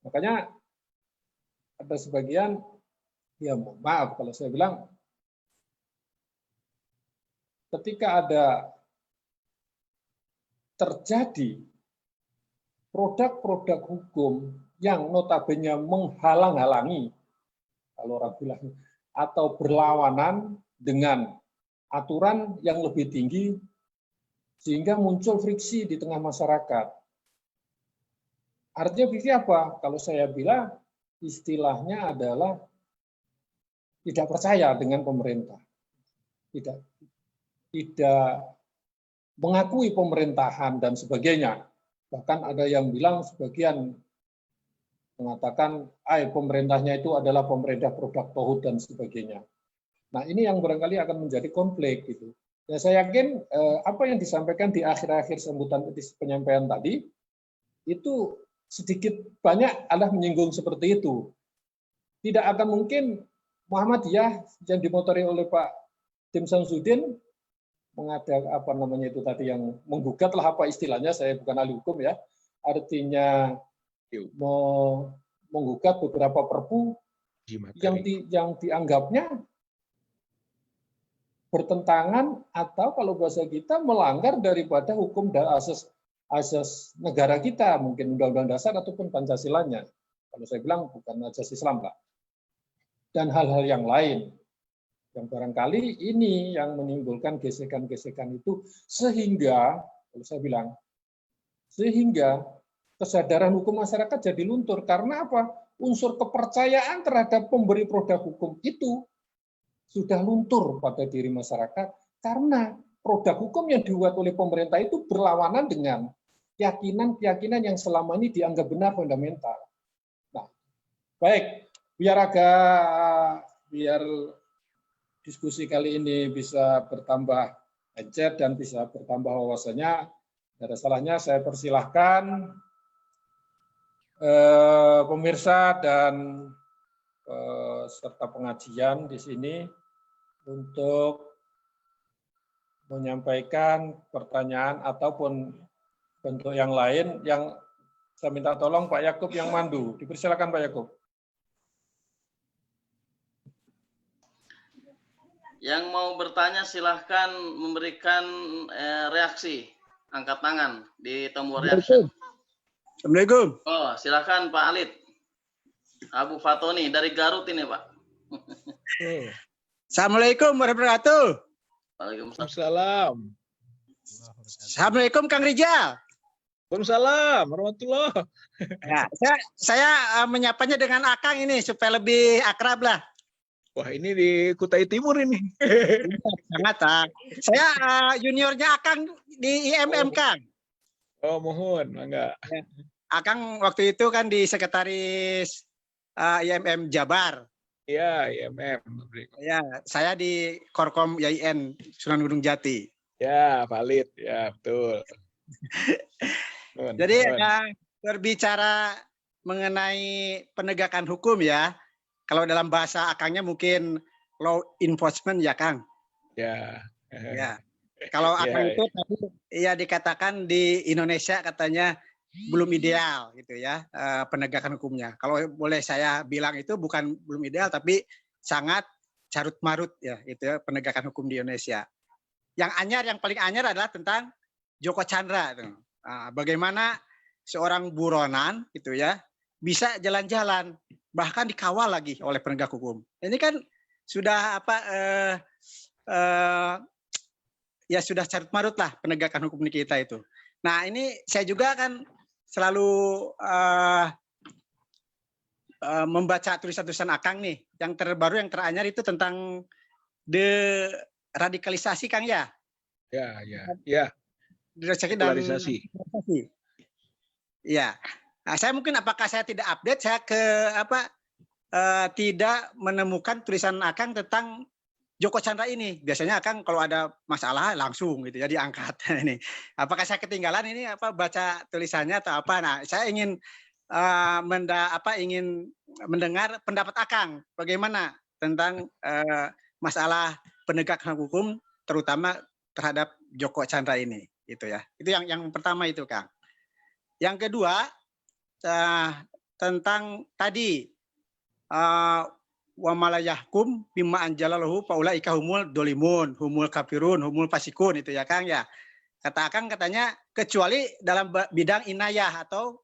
Makanya ada sebagian, ya maaf kalau saya bilang, ketika ada terjadi produk-produk hukum yang notabene menghalang-halangi, kalau orang bilang, atau berlawanan dengan aturan yang lebih tinggi, sehingga muncul friksi di tengah masyarakat. Artinya friksi apa? Kalau saya bilang, istilahnya adalah tidak percaya dengan pemerintah. Tidak mengakui pemerintahan dan sebagainya. Bahkan ada yang bilang, sebagian mengatakan pemerintahnya itu adalah pemerintah produk tauhid dan sebagainya. Nah, ini yang barangkali akan menjadi konflik gitu. Ya, saya yakin apa yang disampaikan di akhir-akhir sambutan di penyampaian tadi itu sedikit banyak adalah menyinggung seperti itu. Tidak akan mungkin Muhammadiyah yang dimotori oleh Pak Tim Samsudin mengadakan apa namanya itu tadi yang menggugat lah apa istilahnya, saya bukan ahli hukum ya, artinya menggugat beberapa perpu yang dianggapnya bertentangan atau kalau bahasa kita melanggar daripada hukum dan asas negara kita, mungkin Undang-Undang Dasar ataupun Pancasilanya. Kalau saya bilang bukan asas Islam lah. Dan hal-hal yang lain yang barangkali ini yang menimbulkan gesekan-gesekan itu sehingga kalau saya bilang sehingga kesadaran hukum masyarakat jadi luntur. Karena apa? Unsur kepercayaan terhadap pemberi produk hukum itu sudah luntur pada diri masyarakat karena produk hukum yang dibuat oleh pemerintah itu berlawanan dengan keyakinan-keyakinan yang selama ini dianggap benar fundamental. Nah, baik, biar diskusi kali ini bisa bertambah encer dan bisa bertambah wawasannya. Tidak ada salahnya saya persilahkan pemirsa dan serta pengajian di sini untuk menyampaikan pertanyaan ataupun bentuk yang lain yang Saya minta tolong Pak Yakub yang mandu. Dipersilakan Pak Yakub. Yang mau bertanya silahkan memberikan reaksi, angkat tangan di tombol reaction. Assalamualaikum. Oh, silahkan Pak Alit. Abu Fatoni dari Garut ini Pak. Assalamualaikum warahmatullahi wabarakatuh. Waalaikumsalam. Assalamualaikum Kang Rijal. Waalaikumsalam warahmatullah. Ya, saya menyapanya dengan Akang ini supaya lebih akrab lah. Wah, ini di Kutai Timur ini. Sangat, Kang. Saya juniornya Akang di IMM, Kang. Oh, mohon, enggak. Akang waktu itu kan di sekretaris IMM Jabar. Iya, IMM. Ya, saya di Korkom YIN Sunan Gunung Jati. Ya, valid. Ya, betul. Jadi berbicara mengenai penegakan hukum ya, kalau dalam bahasa Akangnya mungkin law enforcement ya Kang. Ya. Ya. Kalau Akang itu tadi ya dikatakan di Indonesia katanya belum ideal gitu ya penegakan hukumnya. Kalau boleh saya bilang itu bukan belum ideal tapi sangat carut marut ya itu ya, penegakan hukum di Indonesia. Yang paling anyar adalah tentang Joko Chandra. Bagaimana seorang buronan gitu ya bisa jalan-jalan bahkan dikawal lagi oleh penegak hukum. Ini kan sudah ya sudah carut marut lah penegakan hukum di kita itu. Nah ini saya juga kan selalu membaca tulisan-tulisan Akang nih. Yang terbaru yang teranyar itu tentang deradikalisasi Kang ya. Ya. Deradikalisasi. Ya. Nah, saya mungkin apakah saya tidak update, saya tidak menemukan tulisan Akang tentang Joko Chandra ini. Biasanya Akang kalau ada masalah langsung gitu ya diangkat ini. Apakah saya ketinggalan ini baca tulisannya atau apa? Nah, saya ingin ingin mendengar pendapat Akang bagaimana tentang masalah penegakan hukum terutama terhadap Joko Chandra ini gitu ya. Itu yang pertama itu Kang. Yang kedua tentang tadi wa malayahkum bima anjalalahu faulaika humul dolimun, humul kafirun, humul fasikun itu ya Kang ya. Kata Akang katanya kecuali dalam bidang inayah atau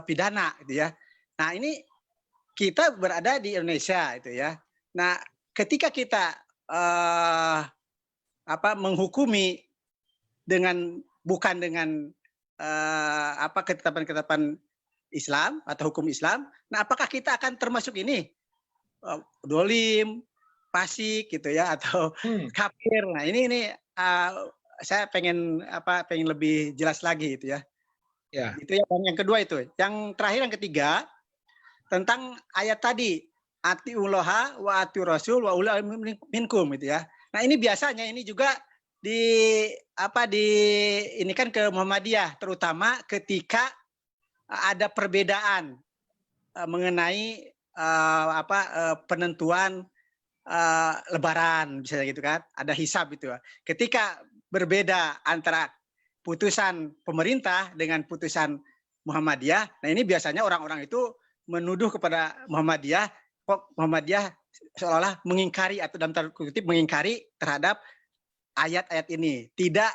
pidana gitu ya. Nah, ini kita berada di Indonesia itu ya. Nah, ketika kita menghukumi bukan dengan ketetapan Islam atau hukum Islam, nah apakah kita akan termasuk ini dolim, fasik gitu ya atau kafir? Nah ini saya pengen lebih jelas lagi gitu ya. Ya. Itu yang kedua itu. Yang terakhir yang ketiga tentang ayat tadi atiullaha wa atiur rasul wa ulil amri minkum gitu ya. Nah ini biasanya ini juga ini kan ke Muhammadiyah terutama ketika ada perbedaan mengenai penentuan lebaran misalnya gitu kan, ada hisab itu. Ketika berbeda antara putusan pemerintah dengan putusan Muhammadiyah, nah ini biasanya orang-orang itu menuduh kepada Muhammadiyah, kok Muhammadiyah seolah-olah mengingkari atau dalam tanda kutip mengingkari terhadap ayat-ayat ini, tidak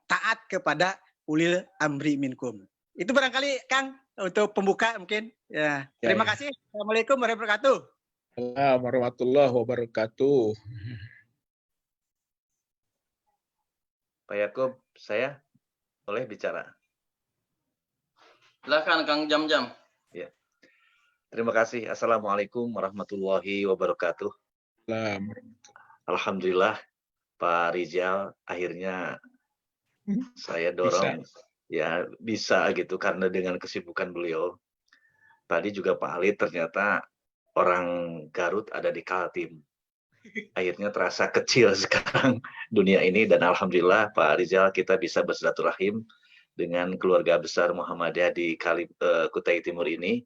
taat kepada ulil amri minkum. Itu barangkali Kang untuk pembuka mungkin. Ya. Terima kasih. Assalamualaikum warahmatullahi wabarakatuh. Waalaikumsalam warahmatullahi wabarakatuh. Pak Yakub, saya boleh bicara? Silakan Kang Jam-Jam. Ya. Terima kasih. Assalamualaikum warahmatullahi wabarakatuh. Alhamdulillah Pak Rijal akhirnya saya dorong bisa gitu karena dengan kesibukan beliau. Tadi juga Pak Ali ternyata orang Garut ada di Kaltim. Akhirnya terasa kecil sekarang dunia ini dan alhamdulillah Pak Rijal kita bisa bersilaturahim dengan keluarga besar Muhammadiyah di Kutai Timur ini.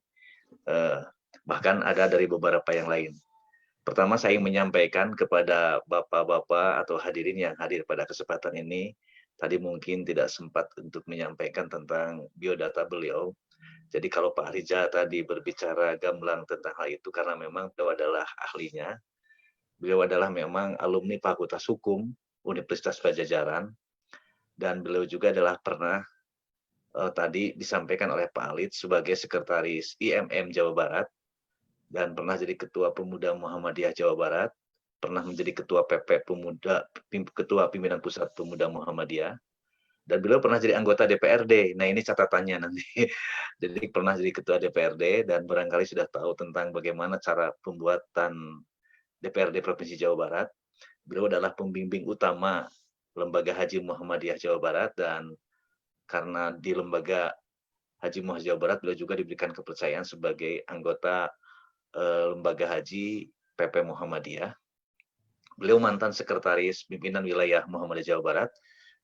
Bahkan ada dari beberapa yang lain. Pertama saya ingin menyampaikan kepada bapak-bapak atau hadirin yang hadir pada kesempatan ini tadi mungkin tidak sempat untuk menyampaikan tentang biodata beliau. Jadi kalau Pak Rizal tadi berbicara gamblang tentang hal itu karena memang beliau adalah ahlinya. Beliau adalah memang alumni Fakultas Hukum Universitas Padjadjaran dan beliau juga adalah pernah tadi disampaikan oleh Pak Alit sebagai sekretaris IMM Jawa Barat dan pernah jadi ketua Pemuda Muhammadiyah Jawa Barat, pernah menjadi ketua PP Pemuda, ketua pimpinan Pusat Pemuda Muhammadiyah, dan beliau pernah jadi anggota DPRD. Nah ini catatannya nanti. Jadi pernah jadi ketua DPRD dan barangkali sudah tahu tentang bagaimana cara pembuatan DPRD Provinsi Jawa Barat. Beliau adalah pembimbing utama Lembaga Haji Muhammadiyah Jawa Barat dan karena di Lembaga Haji Muhammadiyah Jawa Barat beliau juga diberikan kepercayaan sebagai anggota Lembaga Haji PP Muhammadiyah. Beliau mantan sekretaris pimpinan wilayah Muhammadiyah Jawa Barat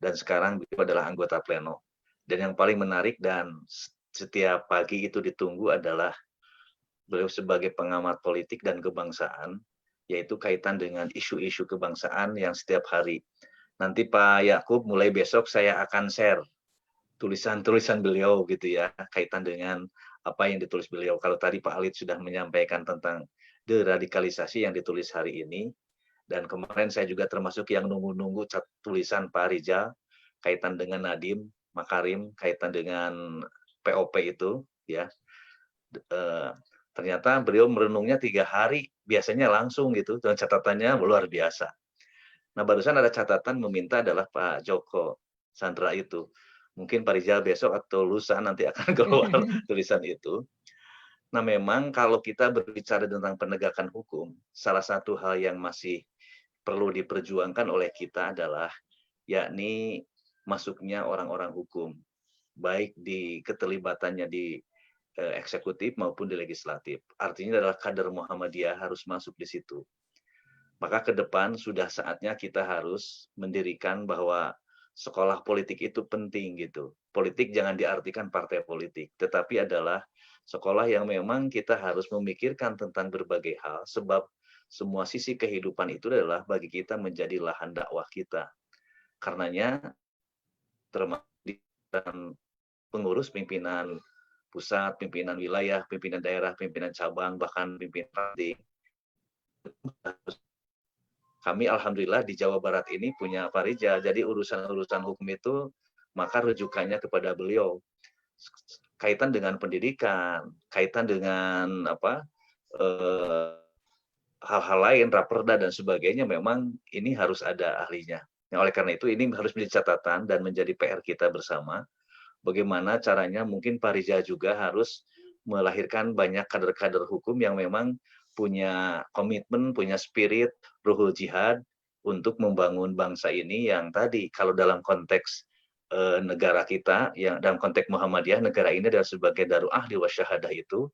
dan sekarang beliau adalah anggota pleno. Dan yang paling menarik dan setiap pagi itu ditunggu adalah beliau sebagai pengamat politik dan kebangsaan, yaitu kaitan dengan isu-isu kebangsaan yang setiap hari. Nanti Pak Yakub mulai besok saya akan share tulisan-tulisan beliau gitu ya, kaitan dengan apa yang ditulis beliau. Kalau tadi Pak Alit sudah menyampaikan tentang deradikalisasi yang ditulis hari ini, dan kemarin saya juga termasuk yang nunggu-nunggu tulisan Pak Rizal kaitan dengan Nadiem Makarim, kaitan dengan POP itu, ya. Ternyata beliau merenungnya 3 hari, biasanya langsung gitu, dan catatannya luar biasa. Nah barusan ada catatan meminta adalah Pak Joko Chandra itu. Mungkin Pak Rizal besok atau lusa nanti akan keluar tulisan itu. Nah memang kalau kita berbicara tentang penegakan hukum, salah satu hal yang masih perlu diperjuangkan oleh kita adalah yakni masuknya orang-orang hukum, baik di keterlibatannya di eksekutif maupun di legislatif. Artinya adalah kader Muhammadiyah harus masuk di situ. Maka ke depan sudah saatnya kita harus mendirikan bahwa sekolah politik itu penting gitu. Politik jangan diartikan partai politik, tetapi adalah sekolah yang memang kita harus memikirkan tentang berbagai hal, sebab semua sisi kehidupan itu adalah bagi kita menjadi lahan dakwah kita. Karenanya, termasuk pengurus pimpinan pusat, pimpinan wilayah, pimpinan daerah, pimpinan cabang, bahkan pimpinan ranting, kami alhamdulillah di Jawa Barat ini punya Pak Rizal, jadi urusan-urusan hukum itu maka rujukannya kepada beliau. Kaitan dengan pendidikan, kaitan dengan hal-hal lain, raperda dan sebagainya, memang ini harus ada ahlinya. Nah, oleh karena itu ini harus menjadi catatan dan menjadi PR kita bersama. Bagaimana caranya mungkin Pak Rizal juga harus melahirkan banyak kader-kader hukum yang memang punya komitmen, punya spirit, ruhul jihad untuk membangun bangsa ini yang tadi kalau dalam konteks negara kita, yang dalam konteks Muhammadiyah, negara ini adalah sebagai darul ahli wa syahadah itu,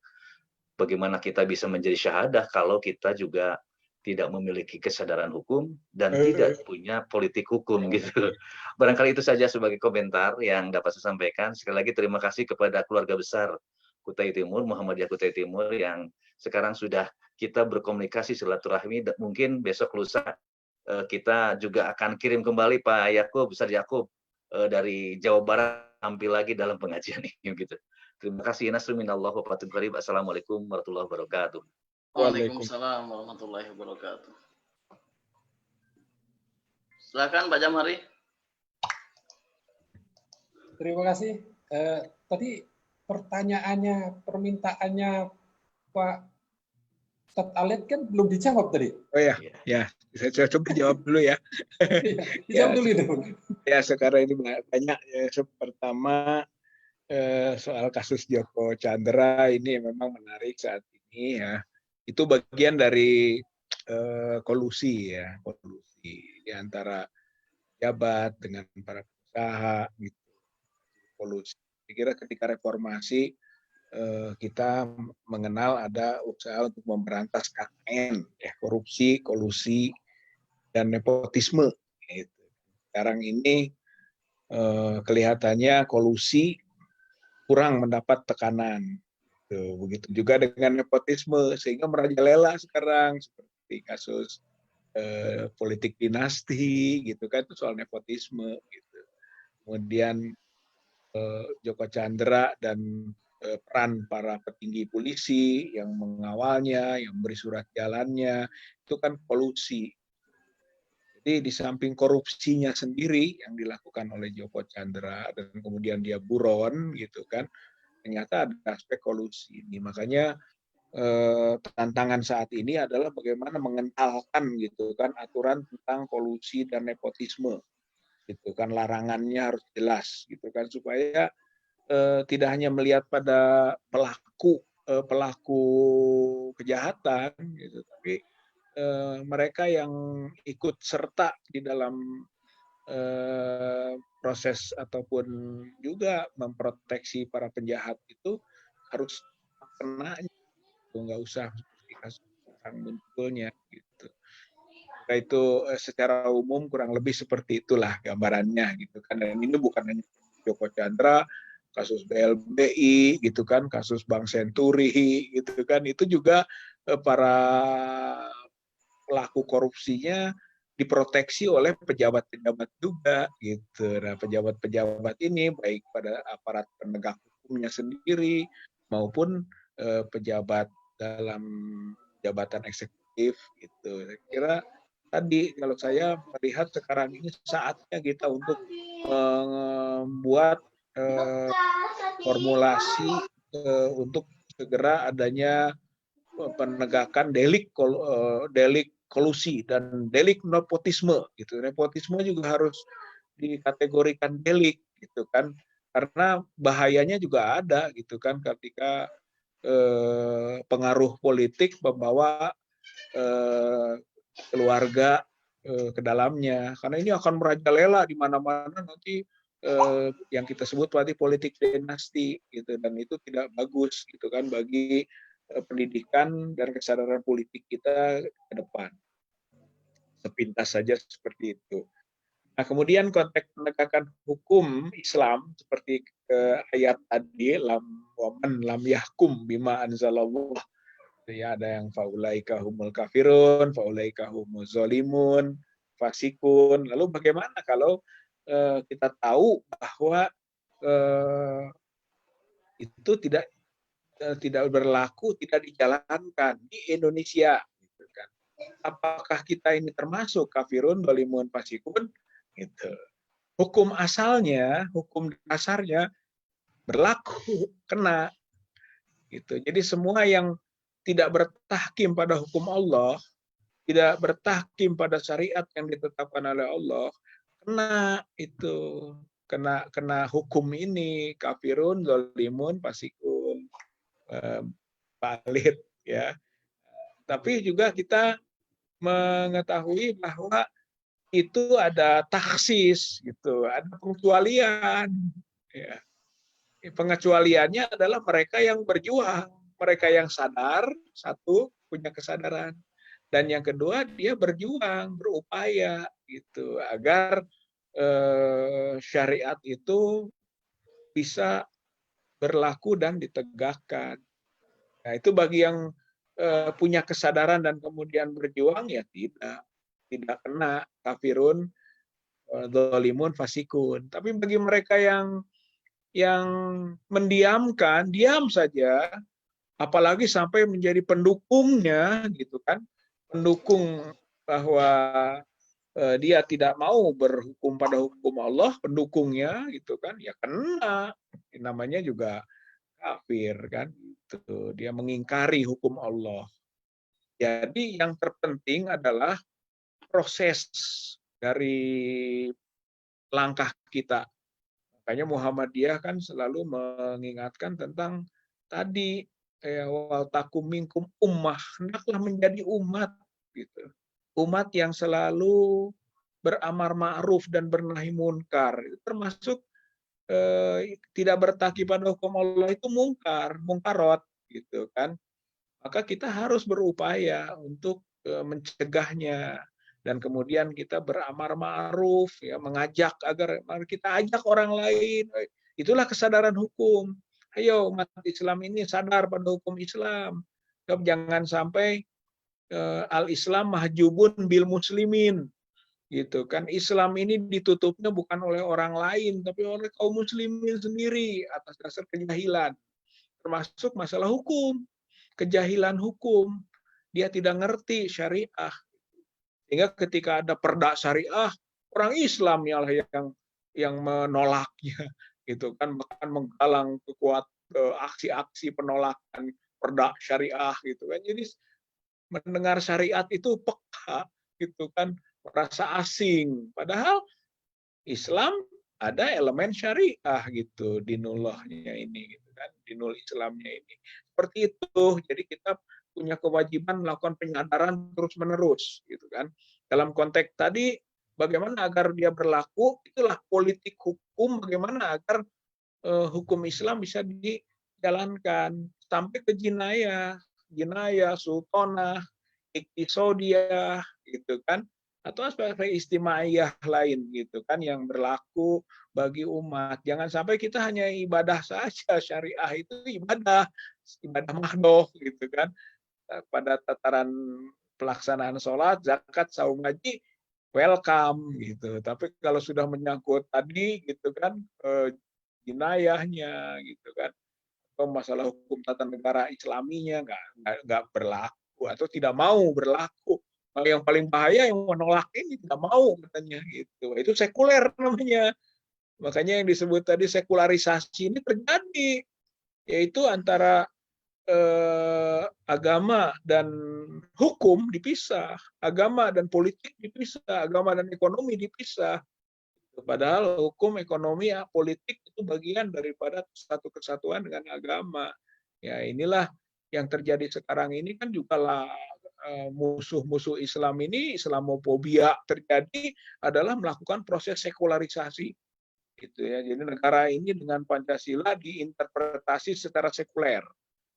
bagaimana kita bisa menjadi syahadah kalau kita juga tidak memiliki kesadaran hukum dan tidak punya politik hukum gitu. Barangkali itu saja sebagai komentar yang dapat saya sampaikan. Sekali lagi terima kasih kepada keluarga besar Kutai Timur, Muhammadiyah Kutai Timur yang sekarang sudah kita berkomunikasi silaturahmi. Mungkin besok lusa kita juga akan kirim kembali Pak Yakub, Besar Yakub dari Jawa Barat tampil lagi dalam pengajian ini gitu. Terima kasih. Nasruminallah wa fatul qarib. Assalamualaikum warahmatullahi wabarakatuh. Waalaikumsalam warahmatullahi wabarakatuh. Silakan Pak Jamhari. Terima kasih. Tadi pertanyaannya, permintaannya Pak Ustadz Alit kan belum dijawab tadi. Oh ya, ya, saya coba jawab dulu ya. Dijawab dulu itu. Ya, sekarang ini banyak. Ya, pertama soal kasus Joko Chandra ini memang menarik saat ini ya. Itu bagian dari kolusi ya, kolusi di antara pejabat dengan para pengusaha gitu. Kolusi. Saya kira ketika reformasi kita mengenal ada usaha untuk memberantas KKN, ya, korupsi, kolusi, dan nepotisme. Gitu. Sekarang ini kelihatannya kolusi kurang mendapat tekanan. Begitu juga dengan nepotisme, sehingga merajalela sekarang seperti kasus politik dinasti, gitu kan, itu soal nepotisme. Gitu. kemudian Joko Chandra dan peran para petinggi polisi yang mengawalnya, yang beri surat jalannya, itu kan kolusi. Jadi di samping korupsinya sendiri yang dilakukan oleh Joko Chandra dan kemudian dia buron gitu kan, ternyata ada aspek kolusi ini. Makanya tantangan saat ini adalah bagaimana mengentalkan gitu kan aturan tentang kolusi dan nepotisme gitu kan, larangannya harus jelas gitu kan, supaya tidak hanya melihat pada pelaku kejahatan gitu, tapi mereka yang ikut serta di dalam proses ataupun juga memproteksi para penjahat itu harus kena, nggak usah seperti kasus sekarang munculnya gitu. Nah, itu secara umum kurang lebih seperti itulah gambarannya gitu kan. Dan ini bukan hanya Joko Chandra, kasus BLBI gitu kan, kasus Bank Senturi gitu kan, itu juga para pelaku korupsinya diproteksi oleh pejabat-pejabat juga gitu. Nah, pejabat-pejabat ini baik pada aparat penegak hukumnya sendiri maupun pejabat dalam jabatan eksekutif gitu. Saya kira tadi kalau saya melihat sekarang ini saatnya kita untuk membuat formulasi untuk segera adanya penegakan delik kolusi dan delik nepotisme gitu. Nepotisme juga harus dikategorikan delik gitu kan, karena bahayanya juga ada gitu kan ketika pengaruh politik membawa keluarga ke dalamnya, karena ini akan merajalela di mana-mana nanti yang kita sebut berarti politik dinasti gitu, dan itu tidak bagus gitu kan bagi pendidikan dan kesadaran politik kita ke depan. Sepintas saja seperti itu. Nah, kemudian konteks penegakan hukum Islam seperti ayat tadi, waman lam yahkum bima anzalallah. Ya, ada yang faulaika humul kafirun, faulaika humuz zalimun, fasikun. Lalu bagaimana kalau kita tahu bahwa itu tidak berlaku, tidak dijalankan di Indonesia, gitu kan. Apakah kita ini termasuk kafirun, zalimun, fasikun? Gitu. Hukum asalnya, hukum dasarnya berlaku, kena. Gitu. Jadi semua yang tidak bertahkim pada hukum Allah, tidak bertahkim pada syariat yang ditetapkan oleh Allah, kena itu, kena hukum ini, kafirun, zalimun, fasikun, valid ya. Tapi juga kita mengetahui bahwa itu ada taksis gitu, ada pengecualian ya. Pengecualiannya adalah mereka yang berjuang, mereka yang sadar, satu, punya kesadaran, dan yang kedua dia berjuang, berupaya gitu agar syariat itu bisa berlaku dan ditegakkan. Nah, itu bagi yang punya kesadaran dan kemudian berjuang, ya tidak kena kafirun, zalimun, fasikun. Tapi bagi mereka yang mendiamkan, diam saja, apalagi sampai menjadi pendukungnya gitu kan, pendukung bahwa dia tidak mau berhukum pada hukum Allah, pendukungnya gitu kan, ya kena, namanya juga kafir kan, itu dia mengingkari hukum Allah. Jadi yang terpenting adalah proses dari langkah kita. Makanya Muhammadiyah kan selalu mengingatkan tentang tadi, wal takum minkum ummah, hendaklah menjadi umat gitu. Umat yang selalu beramar ma'ruf dan bernahi munkar, termasuk tidak bertaki pada hukum Allah itu mungkarot gitu kan. Maka kita harus berupaya untuk mencegahnya, dan kemudian kita beramar ma'ruf ya, mengajak agar kita ajak orang lain. Itulah kesadaran hukum. Ayo umat Islam ini sadar pada hukum Islam. Jangan sampai al-Islam mahjubun bil muslimin. gitu kan. Islam ini ditutupnya bukan oleh orang lain, tapi oleh kaum muslimin sendiri atas dasar kejahilan, termasuk masalah hukum, kejahilan hukum. Dia tidak ngerti syariah, sehingga ketika ada perda syariah, orang Islam yang menolaknya, gitu kan, bahkan menggalang aksi-aksi penolakan perda syariah, gitu kan. Jadi mendengar syariat itu peka, gitu kan, merasa asing. Padahal Islam ada elemen syariah gitu di nullahnya ini, gitu kan, di nul Islamnya ini. Seperti itu. Jadi kita punya kewajiban melakukan penyadaran terus-menerus, gitu kan. Dalam konteks tadi, bagaimana agar dia berlaku, itulah politik hukum, bagaimana agar hukum Islam bisa dijalankan sampai ke jinayah, sultanah, iktisodiyah, gitu kan, atau aspek istimaiyah lain, gitu kan, yang berlaku bagi umat. Jangan sampai kita hanya ibadah saja, syariah itu ibadah mahdoh, gitu kan, pada tataran pelaksanaan sholat, zakat, saum, haji, welcome, gitu. Tapi kalau sudah menyangkut tadi, gitu kan, jinayahnya, gitu kan, atau masalah hukum tata negara Islaminya nggak berlaku atau tidak mau berlaku. Yang paling bahaya yang menolak ini tidak mau katanya, gitu. Itu sekuler namanya. Makanya yang disebut tadi sekularisasi ini terjadi, yaitu antara agama dan hukum dipisah, agama dan politik dipisah, agama dan ekonomi dipisah. Padahal hukum, ekonomi, politik itu bagian daripada satu kesatuan dengan agama. Ya inilah yang terjadi sekarang ini kan juga lah, musuh-musuh Islam ini, Islamofobia terjadi adalah melakukan proses sekularisasi. Gitu ya. Jadi negara ini dengan Pancasila diinterpretasi secara sekuler.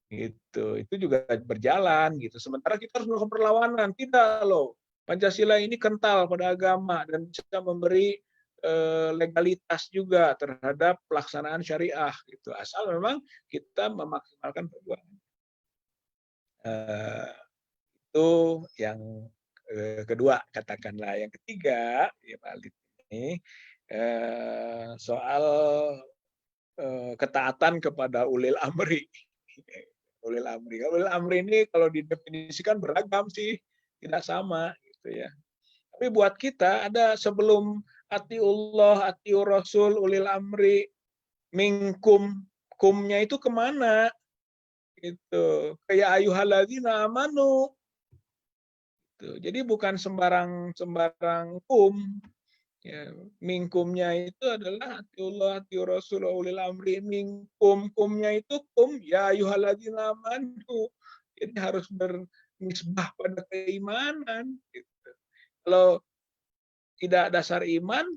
Gitu. Itu juga berjalan gitu. Sementara kita harus melakukan perlawanan. Tidak loh. Pancasila ini kental pada agama dan bisa memberi legalitas juga terhadap pelaksanaan syariah gitu. Asal memang kita memaksimalkan perjuangan. Itu yang kedua, katakanlah. Yang ketiga, ya Pak Alit, ini soal ketaatan kepada ulil amri. Ulil amri. Ulil amri ini kalau didefinisikan beragam sih, tidak sama gitu ya. Tapi buat kita ada sebelum atiullah, atiur rasul, ulil amri, minkum, kumnya itu kemana? Itu kayak ayuhalladzina amanu. Jadi bukan sembarang kum. Ya, minkumnya itu adalah atiullah, atiur rasul, ulil amri, minkum, kumnya itu kum ya ayuhalladzina amanu. Jadi harus bernisbah pada keimanan. Gitu. Kalau tidak dasar iman,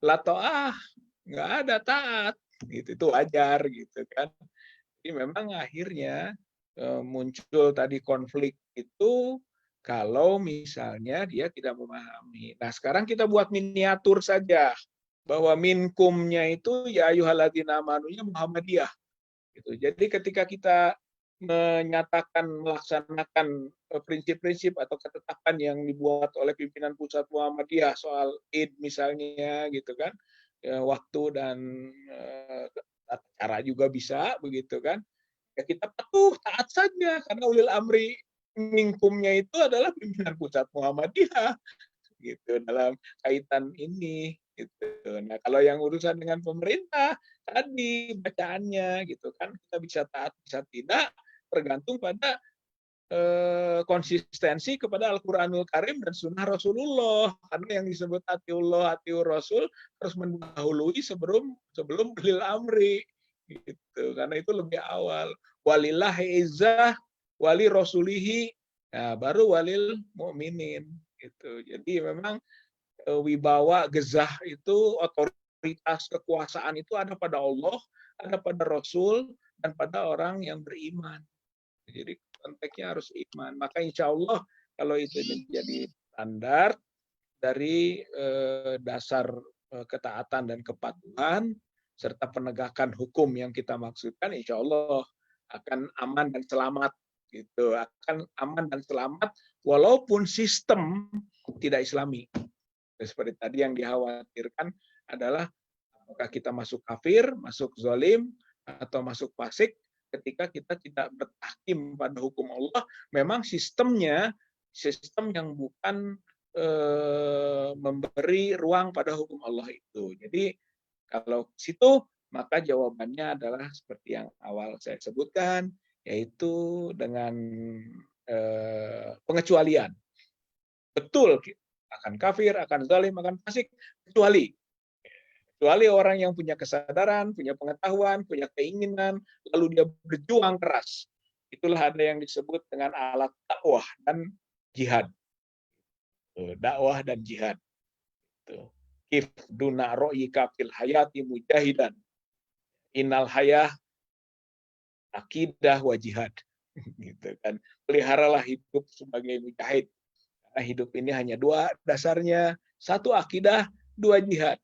la ta'ah, nggak ada taat, gitu. Itu wajar, gitu kan. Jadi memang akhirnya muncul tadi konflik itu kalau misalnya dia tidak memahami. Nah sekarang kita buat miniatur saja bahwa minkumnya itu ya ayyuhalladzina amanunya Muhammadiyah. Gitu. Jadi ketika kita menyatakan melaksanakan prinsip-prinsip atau ketetapan yang dibuat oleh pimpinan pusat Muhammadiyah soal Id misalnya gitu kan, waktu dan cara juga bisa begitu kan, ya kita patuh taat saja karena ulil amri minkumnya itu adalah pimpinan pusat Muhammadiyah gitu dalam kaitan ini gitu. Nah kalau yang urusan dengan pemerintah tadi bacaannya gitu kan, kita bisa taat bisa tidak tergantung pada konsistensi kepada Al-Quranul Karim dan Sunnah Rasulullah. Karena yang disebut atiullah, atiur Rasul harus mendahului sebelum ulil amri. Gitu. Karena itu lebih awal. Walillahi izzah, wali rasulihi, nah, baru walil mu'minin. Gitu. Jadi memang wibawa gezah itu, otoritas kekuasaan itu ada pada Allah, ada pada Rasul, dan pada orang yang beriman. Jadi konteksnya harus iman. Maka insya Allah kalau itu menjadi standar dari dasar ketaatan dan kepatuhan serta penegakan hukum yang kita maksudkan, insya Allah akan aman dan selamat. Gitu. Akan aman dan selamat walaupun sistem tidak Islami. Seperti tadi yang dikhawatirkan adalah apakah kita masuk kafir, masuk zalim, atau masuk fasik ketika kita tidak bertahkim pada hukum Allah. Memang sistemnya sistem yang bukan memberi ruang pada hukum Allah itu. Jadi kalau situ, maka jawabannya adalah seperti yang awal saya sebutkan, yaitu dengan pengecualian. Betul, akan kafir, akan zalim, akan fasik, kecuali orang yang punya kesadaran, punya pengetahuan, punya keinginan, lalu dia berjuang keras. Itulah ada yang disebut dengan alat dakwah dan jihad. Dakwah dan jihad. Kif duna ro'yika fil hayati mujahidan. Innal hayah akidah wa jihad. Gitu kan. Peliharalah hidup sebagai mujahid. Karena hidup ini hanya dua dasarnya, satu akidah, dua jihad.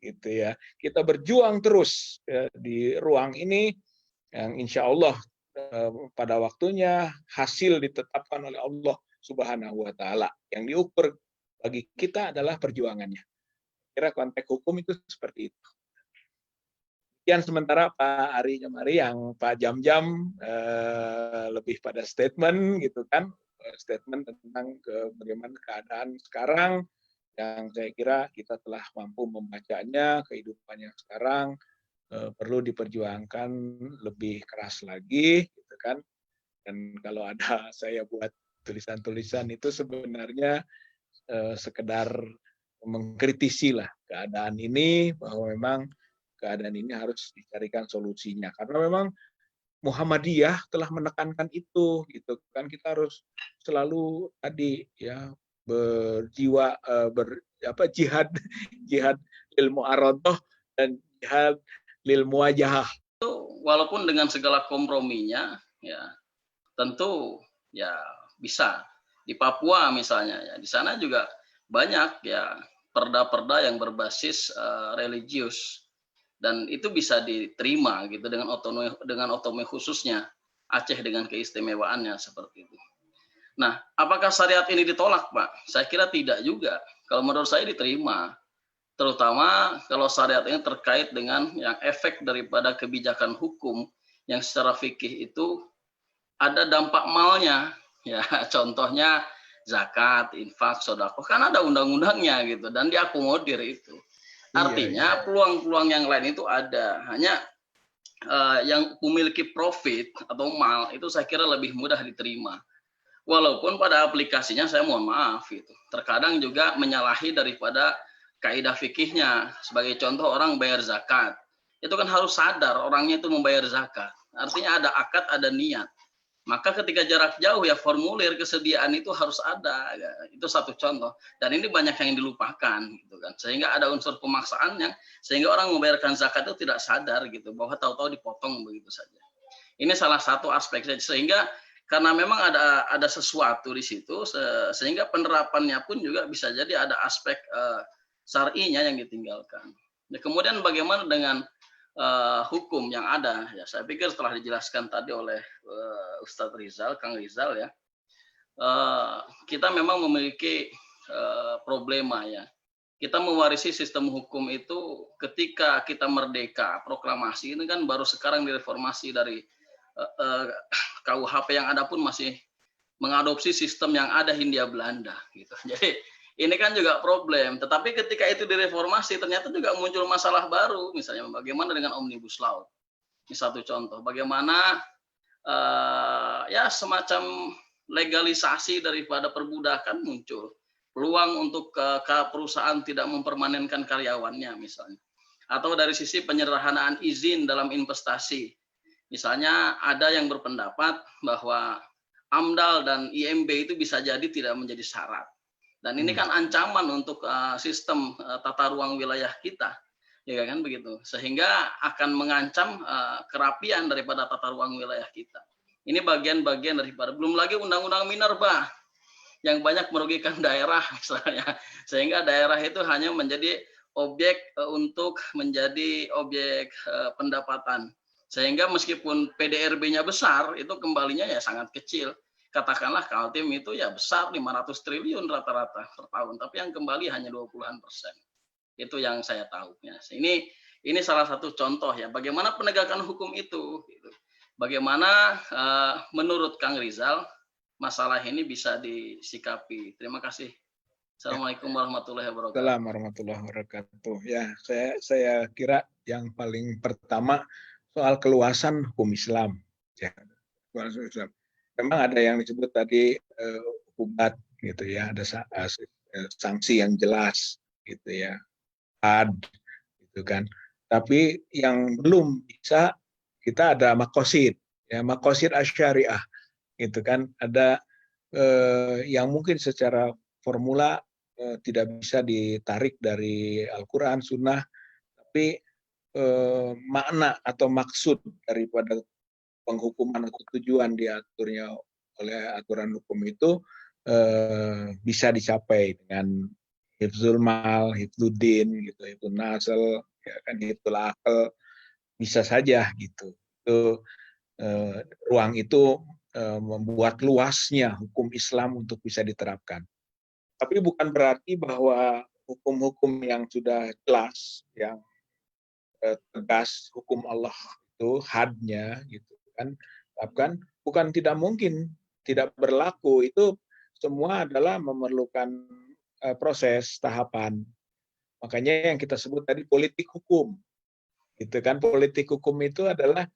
Gitu ya. Kita berjuang terus di ruang ini yang insya Allah pada waktunya hasil ditetapkan oleh Allah Subhanahu wa taala. Yang diukur bagi kita adalah perjuangannya. Kira konteks hukum itu seperti itu. Sekian sementara Pak Ari Jomari, yang Pak Jam-Jam lebih pada statement gitu kan, statement tentang bagaimana keadaan sekarang yang saya kira kita telah mampu membacanya. Kehidupan yang sekarang perlu diperjuangkan lebih keras lagi gitu kan. Dan kalau ada saya buat tulisan-tulisan itu sebenarnya sekedar mengkritisi lah keadaan ini, bahwa memang keadaan ini harus dicarikan solusinya, karena memang Muhammadiyah telah menekankan itu gitu kan. Kita harus selalu tadi ya berjiwa jihad lil mu'aradah dan jihad lil muwajahah. Walaupun dengan segala komprominya ya tentu ya bisa. Di Papua misalnya ya, di sana juga banyak ya perda-perda yang berbasis religius, dan itu bisa diterima gitu dengan otonomi khususnya, Aceh dengan keistimewaannya seperti itu. Nah, apakah syariat ini ditolak, Pak? Saya kira tidak juga. Kalau menurut saya diterima, terutama kalau syariat ini terkait dengan yang efek daripada kebijakan hukum yang secara fikih itu ada dampak malnya. Ya, contohnya zakat, infak, sedekah, kan ada undang-undangnya gitu dan diakomodir itu. Artinya peluang-peluang yang lain itu ada. Hanya yang memiliki profit atau mal itu saya kira lebih mudah diterima. Walaupun pada aplikasinya saya mohon maaf itu terkadang juga menyalahi daripada kaidah fikihnya. Sebagai contoh, orang bayar zakat, itu kan harus sadar orangnya itu membayar zakat. Artinya ada akad, ada niat. Maka ketika jarak jauh ya formulir kesediaan itu harus ada. Ya, itu satu contoh. Dan ini banyak yang dilupakan gitu kan. Sehingga ada unsur pemaksaannya sehingga orang membayarkan zakat itu tidak sadar gitu bahwa tahu-tahu dipotong begitu saja. Ini salah satu aspek sehingga karena memang ada sesuatu di situ sehingga penerapannya pun juga bisa jadi ada aspek syar'inya yang ditinggalkan. Nah, kemudian bagaimana dengan hukum yang ada? Ya, saya pikir setelah dijelaskan tadi oleh Ustadz Rizal, Kang Rizal ya, kita memang memiliki problema ya. Kita mewarisi sistem hukum itu ketika kita merdeka, proklamasi ini kan baru sekarang direformasi dari KUHP yang ada pun masih mengadopsi sistem yang ada Hindia Belanda gitu. Jadi ini kan juga problem. Tetapi ketika itu direformasi ternyata juga muncul masalah baru. Misalnya bagaimana dengan Omnibus Law. Ini satu contoh. Bagaimana ya semacam legalisasi daripada perbudakan muncul. Peluang untuk perusahaan tidak mempermanenkan karyawannya misalnya. Atau dari sisi penyederhanaan izin dalam investasi. Misalnya ada yang berpendapat bahwa AMDAL dan IMB itu bisa jadi tidak menjadi syarat. Dan ini kan ancaman untuk sistem tata ruang wilayah kita, ya kan begitu. Sehingga akan mengancam kerapian daripada tata ruang wilayah kita. Ini bagian-bagian daripada, belum lagi undang-undang minerba yang banyak merugikan daerah misalnya. Sehingga daerah itu hanya menjadi objek untuk menjadi objek pendapatan. Sehingga meskipun PDRB-nya besar, itu kembalinya ya sangat kecil. katakanlah Kaltim itu ya besar 500 triliun rata-rata per tahun, tapi yang kembali hanya 20%. Itu yang saya tahu. Ya. Ini salah satu contoh ya bagaimana penegakan hukum itu. Gitu. Bagaimana menurut Kang Rizal masalah ini bisa disikapi. Terima kasih. Assalamualaikum warahmatullahi wabarakatuh. Assalamualaikum warahmatullahi wabarakatuh. Ya, saya kira yang paling pertama soal keluasan hukum Islam. Ya, keluasan Islam. Memang ada yang disebut tadi hukumat gitu ya, ada sanksi yang jelas gitu ya, had gitu kan. Tapi yang belum bisa, kita ada makosid, ya makosid asyariah gitu kan. Ada yang mungkin secara formula tidak bisa ditarik dari Al-Quran, Sunnah, tapi makna atau maksud daripada penghukuman atau tujuan diaturnya oleh aturan hukum itu bisa dicapai dengan hifzul mal, hifzuddin, gitu, hifzul nasl, ya kan, hifzul akal, bisa saja gitu. Itu ruang itu membuat luasnya hukum Islam untuk bisa diterapkan. Tapi bukan berarti bahwa hukum-hukum yang sudah jelas, yang tegas, hukum Allah itu hadnya gitu kan, bukan tidak mungkin tidak berlaku. Itu semua adalah memerlukan proses tahapan. Makanya yang kita sebut tadi politik hukum, gitu kan. Politik hukum itu adalah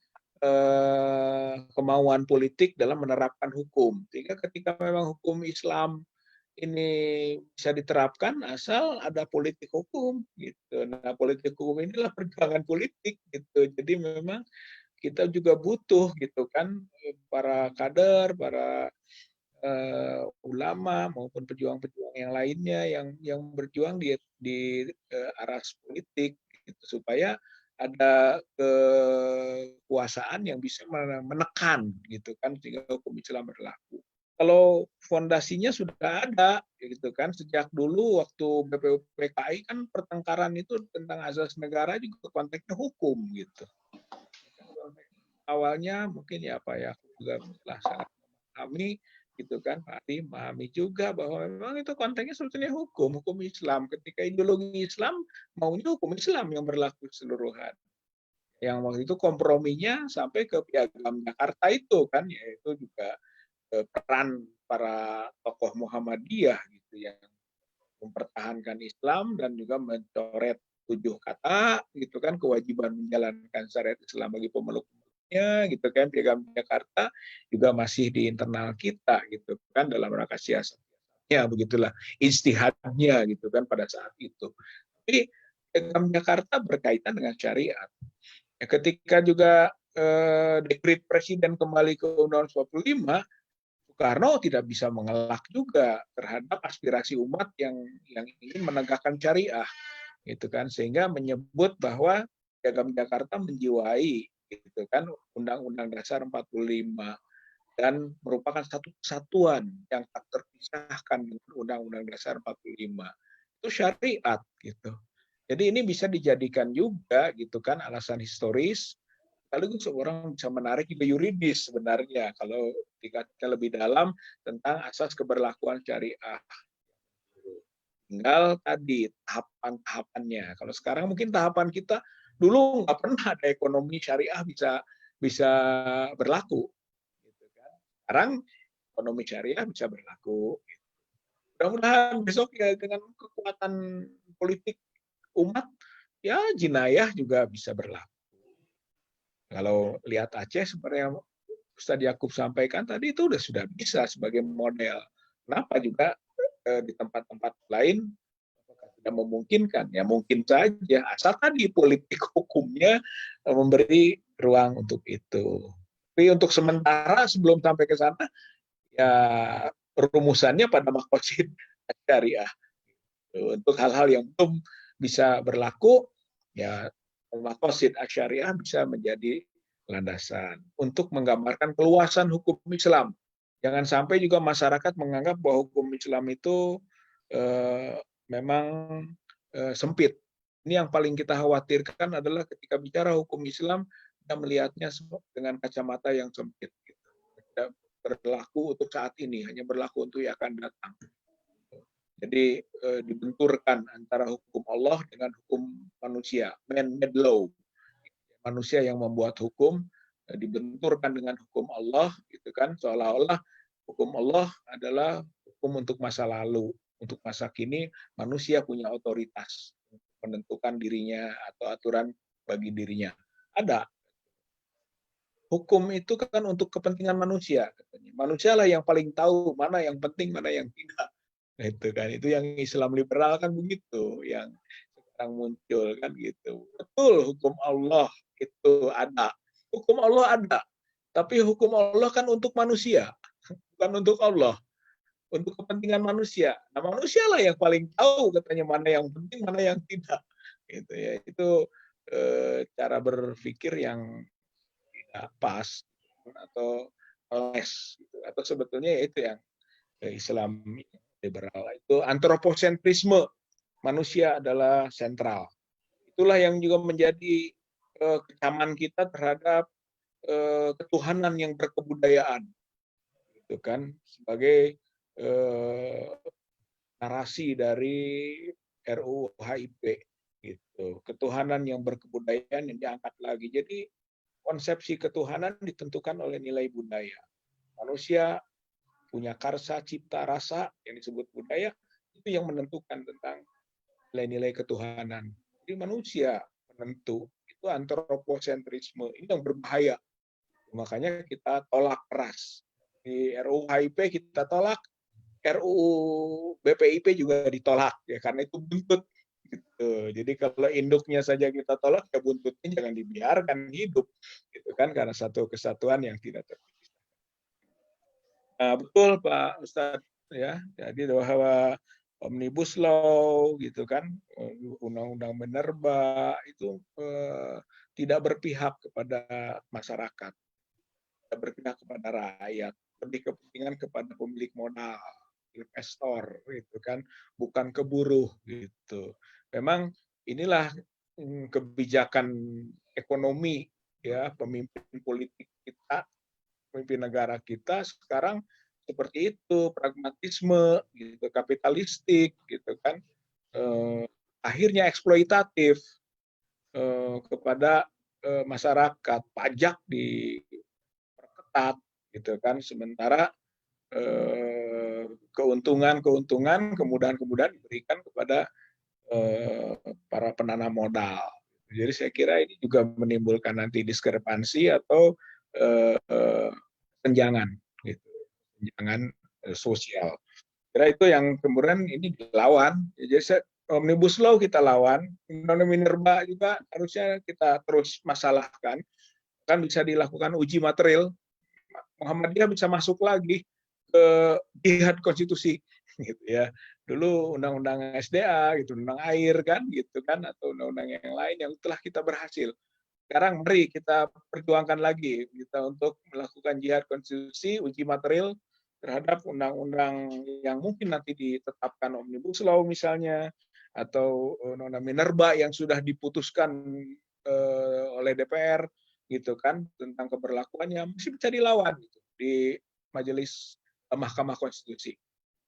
kemauan politik dalam menerapkan hukum. Sehingga ketika memang hukum Islam ini bisa diterapkan asal ada politik hukum gitu. Nah, politik hukum inilah perjuangan politik gitu. Jadi memang kita juga butuh gitu kan para kader, para ulama maupun pejuang-pejuang yang lainnya yang berjuang di aras politik gitu, supaya ada kekuasaan yang bisa menekan gitu kan sehingga hukum Islam berlaku. Kalau fondasinya sudah ada gitu kan, sejak dulu waktu BPUPKI kan pertengkaran itu tentang azas negara juga konteksnya hukum gitu. Awalnya mungkin ya Pak ya, aku juga telah sangat memahami gitu kan, Pak Adi memahami juga bahwa memang itu konteksnya sebetulnya hukum Islam. Ketika ideologi Islam maunya hukum Islam yang berlaku keseluruhan. Yang waktu itu komprominya sampai ke Piagam Jakarta itu kan, yaitu juga peran para tokoh Muhammadiyah gitu yang mempertahankan Islam dan juga mencoret 7 kata gitu kan, kewajiban menjalankan syariat Islam bagi pemeluk-pemeluknya gitu kan. Piagam Jakarta juga masih di internal kita gitu kan dalam rangka siasatnya, begitulah ijtihadnya gitu kan pada saat itu. Tapi Piagam Jakarta berkaitan dengan syariat. Ya, ketika juga dekret presiden kembali ke Undang-Undang 45, Soekarno tidak bisa mengelak juga terhadap aspirasi umat yang ingin menegakkan syariah, gitu kan, sehingga menyebut bahwa Piagam Jakarta menjiwai, gitu kan, Undang-Undang Dasar 45 dan merupakan satu kesatuan yang tak terpisahkan dengan Undang-Undang Dasar 45. Itu syariat, gitu. Jadi ini bisa dijadikan juga, gitu kan, alasan historis. Sekaligus seorang bisa menarik juga yuridis sebenarnya kalau dikaitkan lebih dalam tentang asas keberlakuan syariah. Tinggal tadi tahapan-tahapannya. Kalau sekarang mungkin tahapan kita dulu nggak pernah ada ekonomi syariah bisa berlaku. Sekarang ekonomi syariah bisa berlaku. Mudah-mudahan besok ya dengan kekuatan politik umat ya jinayah juga bisa berlaku. Kalau lihat Aceh seperti yang Ustadz Yakub sampaikan tadi itu sudah bisa sebagai model. Kenapa juga di tempat-tempat lain tidak memungkinkan? Ya mungkin saja, asal tadi politik hukumnya memberi ruang untuk itu. Tapi untuk sementara sebelum sampai ke sana, ya rumusannya pada makosid syariah. Untuk hal-hal yang belum bisa berlaku, ya makosid syariah bisa menjadi landasan untuk menggambarkan keluasan hukum Islam. Jangan sampai juga masyarakat menganggap bahwa hukum Islam itu memang sempit. Ini yang paling kita khawatirkan adalah ketika bicara hukum Islam, kita melihatnya dengan kacamata yang sempit. berlaku untuk saat ini, hanya berlaku untuk yang akan datang. Jadi dibenturkan antara hukum Allah dengan hukum manusia, man-made law. Manusia yang membuat hukum dibenturkan dengan hukum Allah, gitu kan, seolah-olah hukum Allah adalah hukum untuk masa lalu, untuk masa kini manusia punya otoritas untuk menentukan dirinya atau aturan bagi dirinya. Ada. Hukum itu kan untuk kepentingan manusia, katanya. Manusia lah yang paling tahu mana yang penting, mana yang tidak. Itu kan, itu yang Islam liberal kan begitu, yang sekarang muncul kan gitu. Betul, hukum Allah itu ada, hukum Allah ada, tapi hukum Allah kan untuk manusia, bukan untuk Allah, untuk kepentingan manusia. Nah, manusia lah yang paling tahu katanya mana yang penting, mana yang tidak. Gitu ya, itu cara berpikir yang tidak pas atau les, gitu. Atau sebetulnya itu yang Islam liberal itu antroposentrisme, manusia adalah sentral. Itulah yang juga menjadi kecaman kita terhadap ketuhanan yang berkebudayaan, gitu kan, sebagai narasi dari RUU HIP, gitu. Ketuhanan yang berkebudayaan yang diangkat lagi. Jadi konsepsi ketuhanan ditentukan oleh nilai budaya. Manusia punya karsa, cipta, rasa yang disebut budaya, itu yang menentukan tentang nilai-nilai ketuhanan. Jadi manusia penentu, itu antroposentrisme, ini yang berbahaya. Makanya kita tolak keras. Di RUU HIP kita tolak, RUU BPIP juga ditolak, ya karena itu buntut. Gitu. Jadi kalau induknya saja kita tolak, ya buntutnya jangan dibiarkan hidup, gitu kan, karena satu kesatuan yang tidak terpisah. Nah, betul Pak Ustadz ya. Jadi bahwa Omnibus Law gitu kan, undang-undang minerba itu tidak berpihak kepada masyarakat, tidak berpihak kepada rakyat, lebih kepentingan kepada pemilik modal, investor gitu kan, bukan ke buruh gitu. Memang inilah kebijakan ekonomi ya pemimpin politik kita, pemimpin negara kita sekarang seperti itu, pragmatisme gitu, kapitalistik gitu kan, akhirnya eksploitatif kepada masyarakat, pajak diperketat gitu kan, sementara keuntungan kemudahan diberikan kepada para penanam modal. Jadi saya kira ini juga menimbulkan nanti diskrepansi atau senjangan, gitu, senjangan sosial. Kira itu yang kemudian ini dilawan. Jadi Omnibus Law kita lawan, Undang-Undang Minerba juga harusnya kita terus masalahkan. Kan bisa dilakukan uji material, Muhammadiyah bisa masuk lagi ke jihad konstitusi, gitu ya. Dulu undang-undang SDA, gitu, undang air kan, gitu kan, atau undang-undang yang lain yang telah kita berhasil. Sekarang mari kita perjuangkan lagi kita untuk melakukan jihad konstitusi, uji material terhadap undang-undang yang mungkin nanti ditetapkan Omnibus Law misalnya, atau undang-undang minerba yang sudah diputuskan oleh DPR, gitu kan, tentang keberlakuannya masih bisa dilawan gitu, di majelis Mahkamah Konstitusi.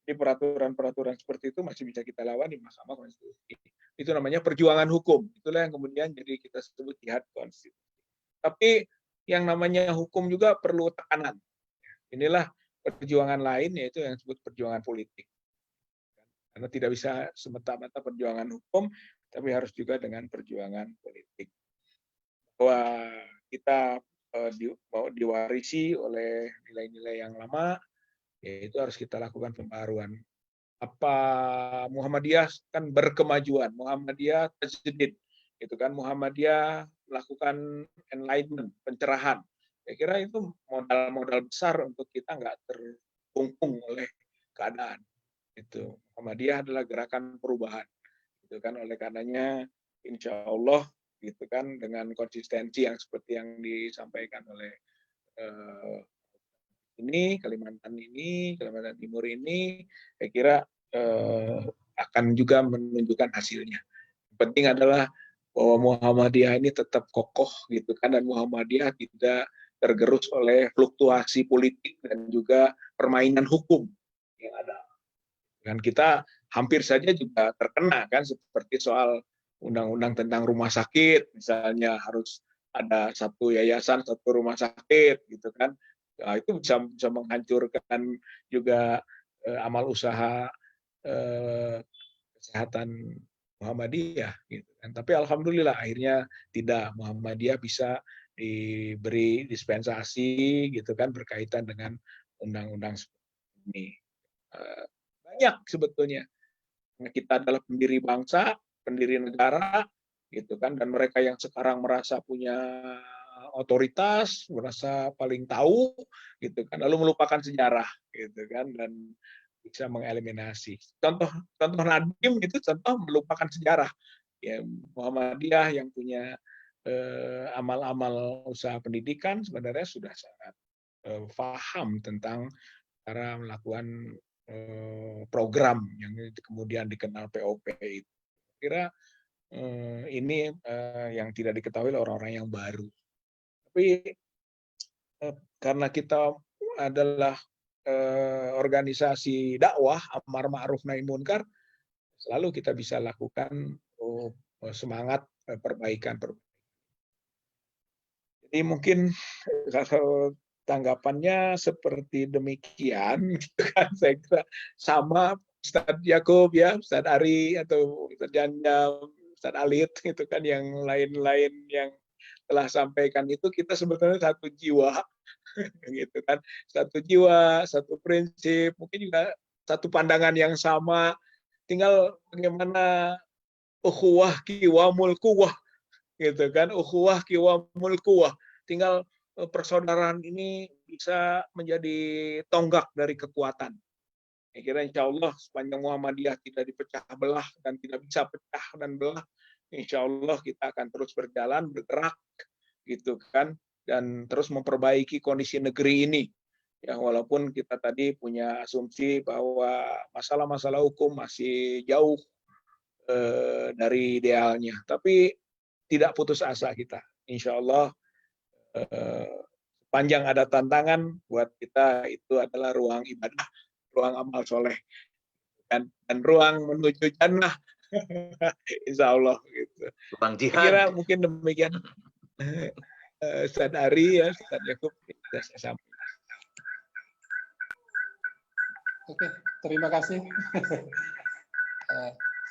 Jadi peraturan-peraturan seperti itu masih bisa kita lawan di Mahkamah Konstitusi. Itu namanya perjuangan hukum. Itulah yang kemudian jadi kita sebut jihad konstitusi. Tapi yang namanya hukum juga perlu tekanan. Inilah perjuangan lain, yaitu yang disebut perjuangan politik. Karena tidak bisa semata-mata perjuangan hukum, tapi harus juga dengan perjuangan politik. Bahwa kita diwarisi oleh nilai-nilai yang lama, yaitu harus kita lakukan pembaruan. Apa Muhammadiyah kan berkemajuan, Muhammadiyah tajdid, itu kan, Muhammadiyah melakukan enlightenment, pencerahan. Saya kira itu modal-modal besar untuk kita nggak terkungkung oleh keadaan. Itu Muhammadiyah adalah gerakan perubahan, itu kan, oleh karenanya insya Allah gitu kan, dengan konsistensi yang seperti yang disampaikan oleh Kalimantan Timur ini, saya kira akan juga menunjukkan hasilnya. Yang penting adalah bahwa Muhammadiyah ini tetap kokoh gitu kan, dan Muhammadiyah tidak tergerus oleh fluktuasi politik dan juga permainan hukum yang ada. Dan kita hampir saja juga terkena kan, seperti soal undang-undang tentang rumah sakit, misalnya harus ada satu yayasan, satu rumah sakit, gitu kan. Nah, itu bisa menghancurkan juga amal usaha kesehatan Muhammadiyah, gitu kan. Tapi alhamdulillah akhirnya tidak, Muhammadiyah bisa diberi dispensasi, gitu kan, berkaitan dengan undang-undang seperti ini. Banyak sebetulnya. Kita adalah pendiri bangsa, pendiri negara, gitu kan, dan mereka yang sekarang merasa punya otoritas, merasa paling tahu, gitu kan, lalu melupakan sejarah, gitu kan, dan bisa mengeliminasi. Contoh Nadiem itu contoh melupakan sejarah. Ya, Muhammadiyah yang punya amal-amal usaha pendidikan sebenarnya sudah sangat paham tentang cara melakukan program yang kemudian dikenal POP itu. Kira ini yang tidak diketahui oleh orang-orang yang baru. Tapi karena kita adalah organisasi dakwah amar ma'ruf nahi munkar, selalu kita bisa lakukan semangat perbaikan. Jadi mungkin kalau tanggapannya seperti demikian, gitu kan, saya kira sama Ustadz Yakub ya, Ustadz Ari atau Ustadz Janjam, Ustadz Alit, gitu kan, yang lain-lain yang telah sampaikan itu, kita sebetulnya satu jiwa, gitu kan, satu jiwa, satu prinsip, mungkin juga satu pandangan yang sama, tinggal bagaimana ukhuwah kiwamul quwwah, gitu kan, ukhuwah kiwamul quwwah, tinggal persaudaraan ini bisa menjadi tonggak dari kekuatan. Saya kira insya Allah sepanjang Muhammadiyah tidak dipecah belah dan tidak bisa pecah dan belah, insya Allah kita akan terus berjalan, bergerak, gitu kan, dan terus memperbaiki kondisi negeri ini. Ya, walaupun kita tadi punya asumsi bahwa masalah-masalah hukum masih jauh dari idealnya, tapi tidak putus asa kita. Insya Allah sepanjang ada tantangan buat kita, itu adalah ruang ibadah, ruang amal soleh, dan ruang menuju jannah. Insya Allah gitu. Ruang Saya jihad. kira mungkin demikian. Ustadz Ari ya, Ustadz Yakub, sudah saya sampaikan. Oke, terima kasih.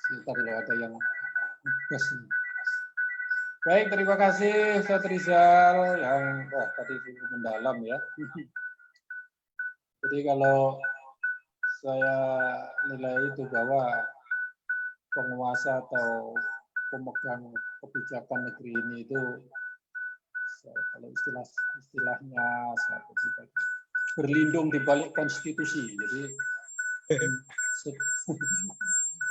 Sebentar kalau ada yang baik, terima kasih Ustadz Rizal yang tadi cukup mendalam ya. Jadi kalau saya nilai itu bahwa penguasa atau pemegang kebijakan negeri ini itu kalau istilahnya berlindung di balik konstitusi. Jadi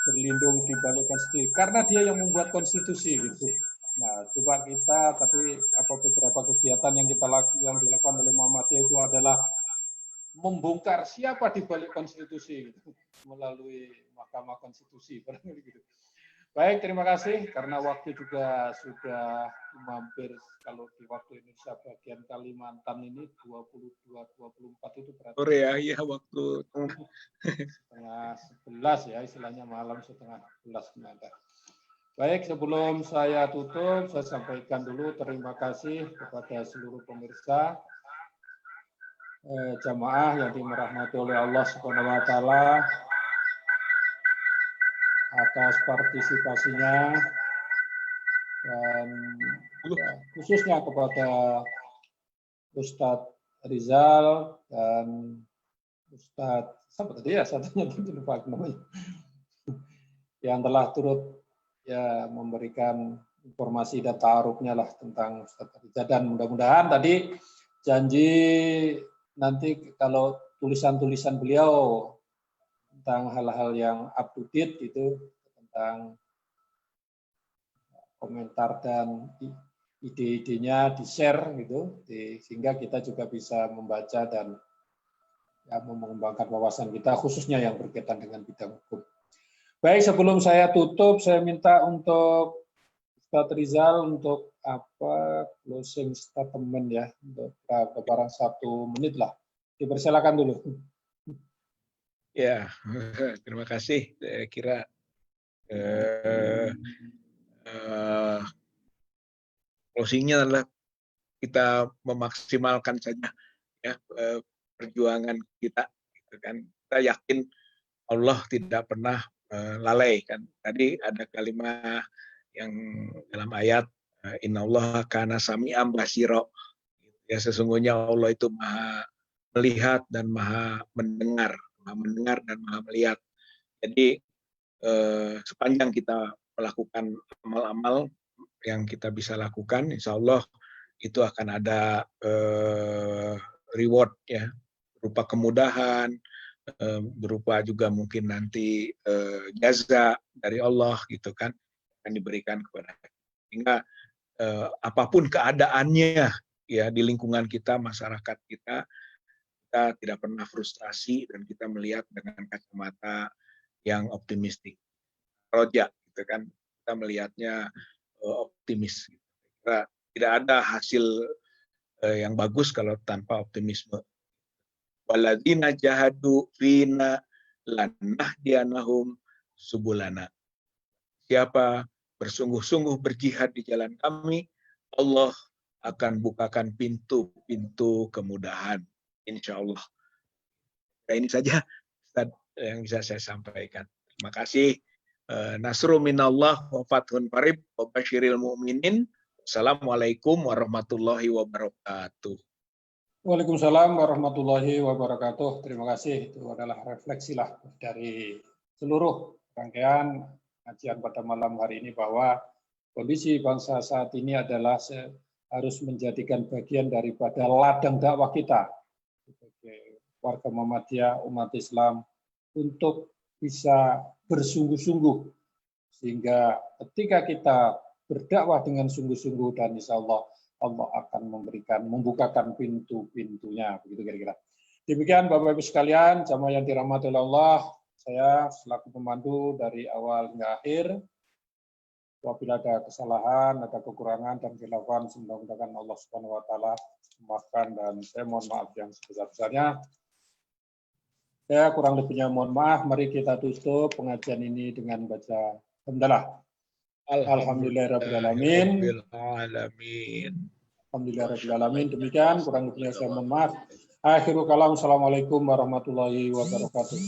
berlindung di balik konstitusi karena dia yang membuat konstitusi gitu. Nah, coba kita beberapa kegiatan yang dilakukan oleh Muhammadiyah itu adalah membongkar siapa di balik konstitusi gitu, melalui Mahkamah Konstitusi gitu. Baik, terima kasih karena waktu juga sudah hampir, kalau di waktu Indonesia bagian Kalimantan ini 22-24 itu berarti Korea ya, waktu setengah 11 ya, istilahnya malam setengah 11 menanda. Baik, sebelum saya tutup, saya sampaikan dulu terima kasih kepada seluruh pemirsa jamaah yang dirahmati oleh Allah Subhanahu wa taala atas partisipasinya, dan khususnya kepada Ustadz Rizal dan Ustadz yang telah turut ya memberikan informasi dan ta'arufnya lah tentang Ustadz Rizal, dan mudah-mudahan tadi janji nanti kalau tulisan-tulisan beliau tentang hal-hal yang up to date itu, tentang komentar dan ide-idenya di-share gitu, sehingga kita juga bisa membaca dan ya, mengembangkan wawasan kita khususnya yang berkaitan dengan bidang hukum. Baik, sebelum saya tutup, saya minta untuk Ustadz Rizal untuk closing statement ya, untuk barang 1 menit lah. Dipersilakan dulu. Ya, terima kasih. Saya kira closingnya adalah kita memaksimalkan saja ya perjuangan kita, gitu kan. Kita yakin Allah tidak pernah lalai kan. Tadi ada kalimat yang dalam ayat innallaha kana sami'an basira. Ya, sesungguhnya Allah itu maha melihat dan maha mendengar dan maha melihat. Jadi sepanjang kita melakukan amal-amal yang kita bisa lakukan, insya Allah itu akan ada reward ya, berupa kemudahan, berupa juga mungkin nanti jaza dari Allah gitu kan, akan diberikan kepada kita. Sehingga apapun keadaannya ya di lingkungan kita, masyarakat kita tidak pernah frustrasi dan kita melihat dengan kacamata yang optimistik. Roja gitu kan, kita melihatnya optimis. Kita tidak ada hasil yang bagus kalau tanpa optimisme. Walladzina jahadu fina lanahdiyanahum subulana. Siapa bersungguh-sungguh berjihad di jalan kami, Allah akan bukakan pintu-pintu kemudahan, insya Allah. Nah, ini saja Ustaz, yang bisa saya sampaikan. Terima kasih. Nasru minallah wa fathun qarib wa basyiril mu'minin. Assalamualaikum warahmatullahi wabarakatuh. Waalaikumsalam warahmatullahi wabarakatuh. Terima kasih. Itu adalah refleksi lah dari seluruh rangkaian kajian pada malam hari ini, bahwa kondisi bangsa saat ini adalah harus menjadikan bagian daripada ladang dakwah kita sebagai warga Muhammadiyah, umat Islam, untuk bisa bersungguh-sungguh, sehingga ketika kita berdakwah dengan sungguh-sungguh, dan insya Allah Allah akan membukakan pintu-pintunya, begitu kira-kira. Demikian Bapak Ibu sekalian, jamaah yang dirahmati oleh Allah, saya selaku pemandu dari awal hingga akhir, apabila ada kesalahan, ada kekurangan dan khilafan, mudah-mudahan Allah Subhanahu wa taala memaafkan, dan saya mohon maaf yang sebesar-besarnya. Saya kurang lebihnya mohon maaf. Mari kita tutup pengajian ini dengan baca hamdalah. Alhamdulillahirrahmanirrahim. Alhamdulillahirrahmanirrahim. Demikian kurang lebihnya saya mohon maaf. Akhirul kalam. Assalamualaikum warahmatullahi wabarakatuh.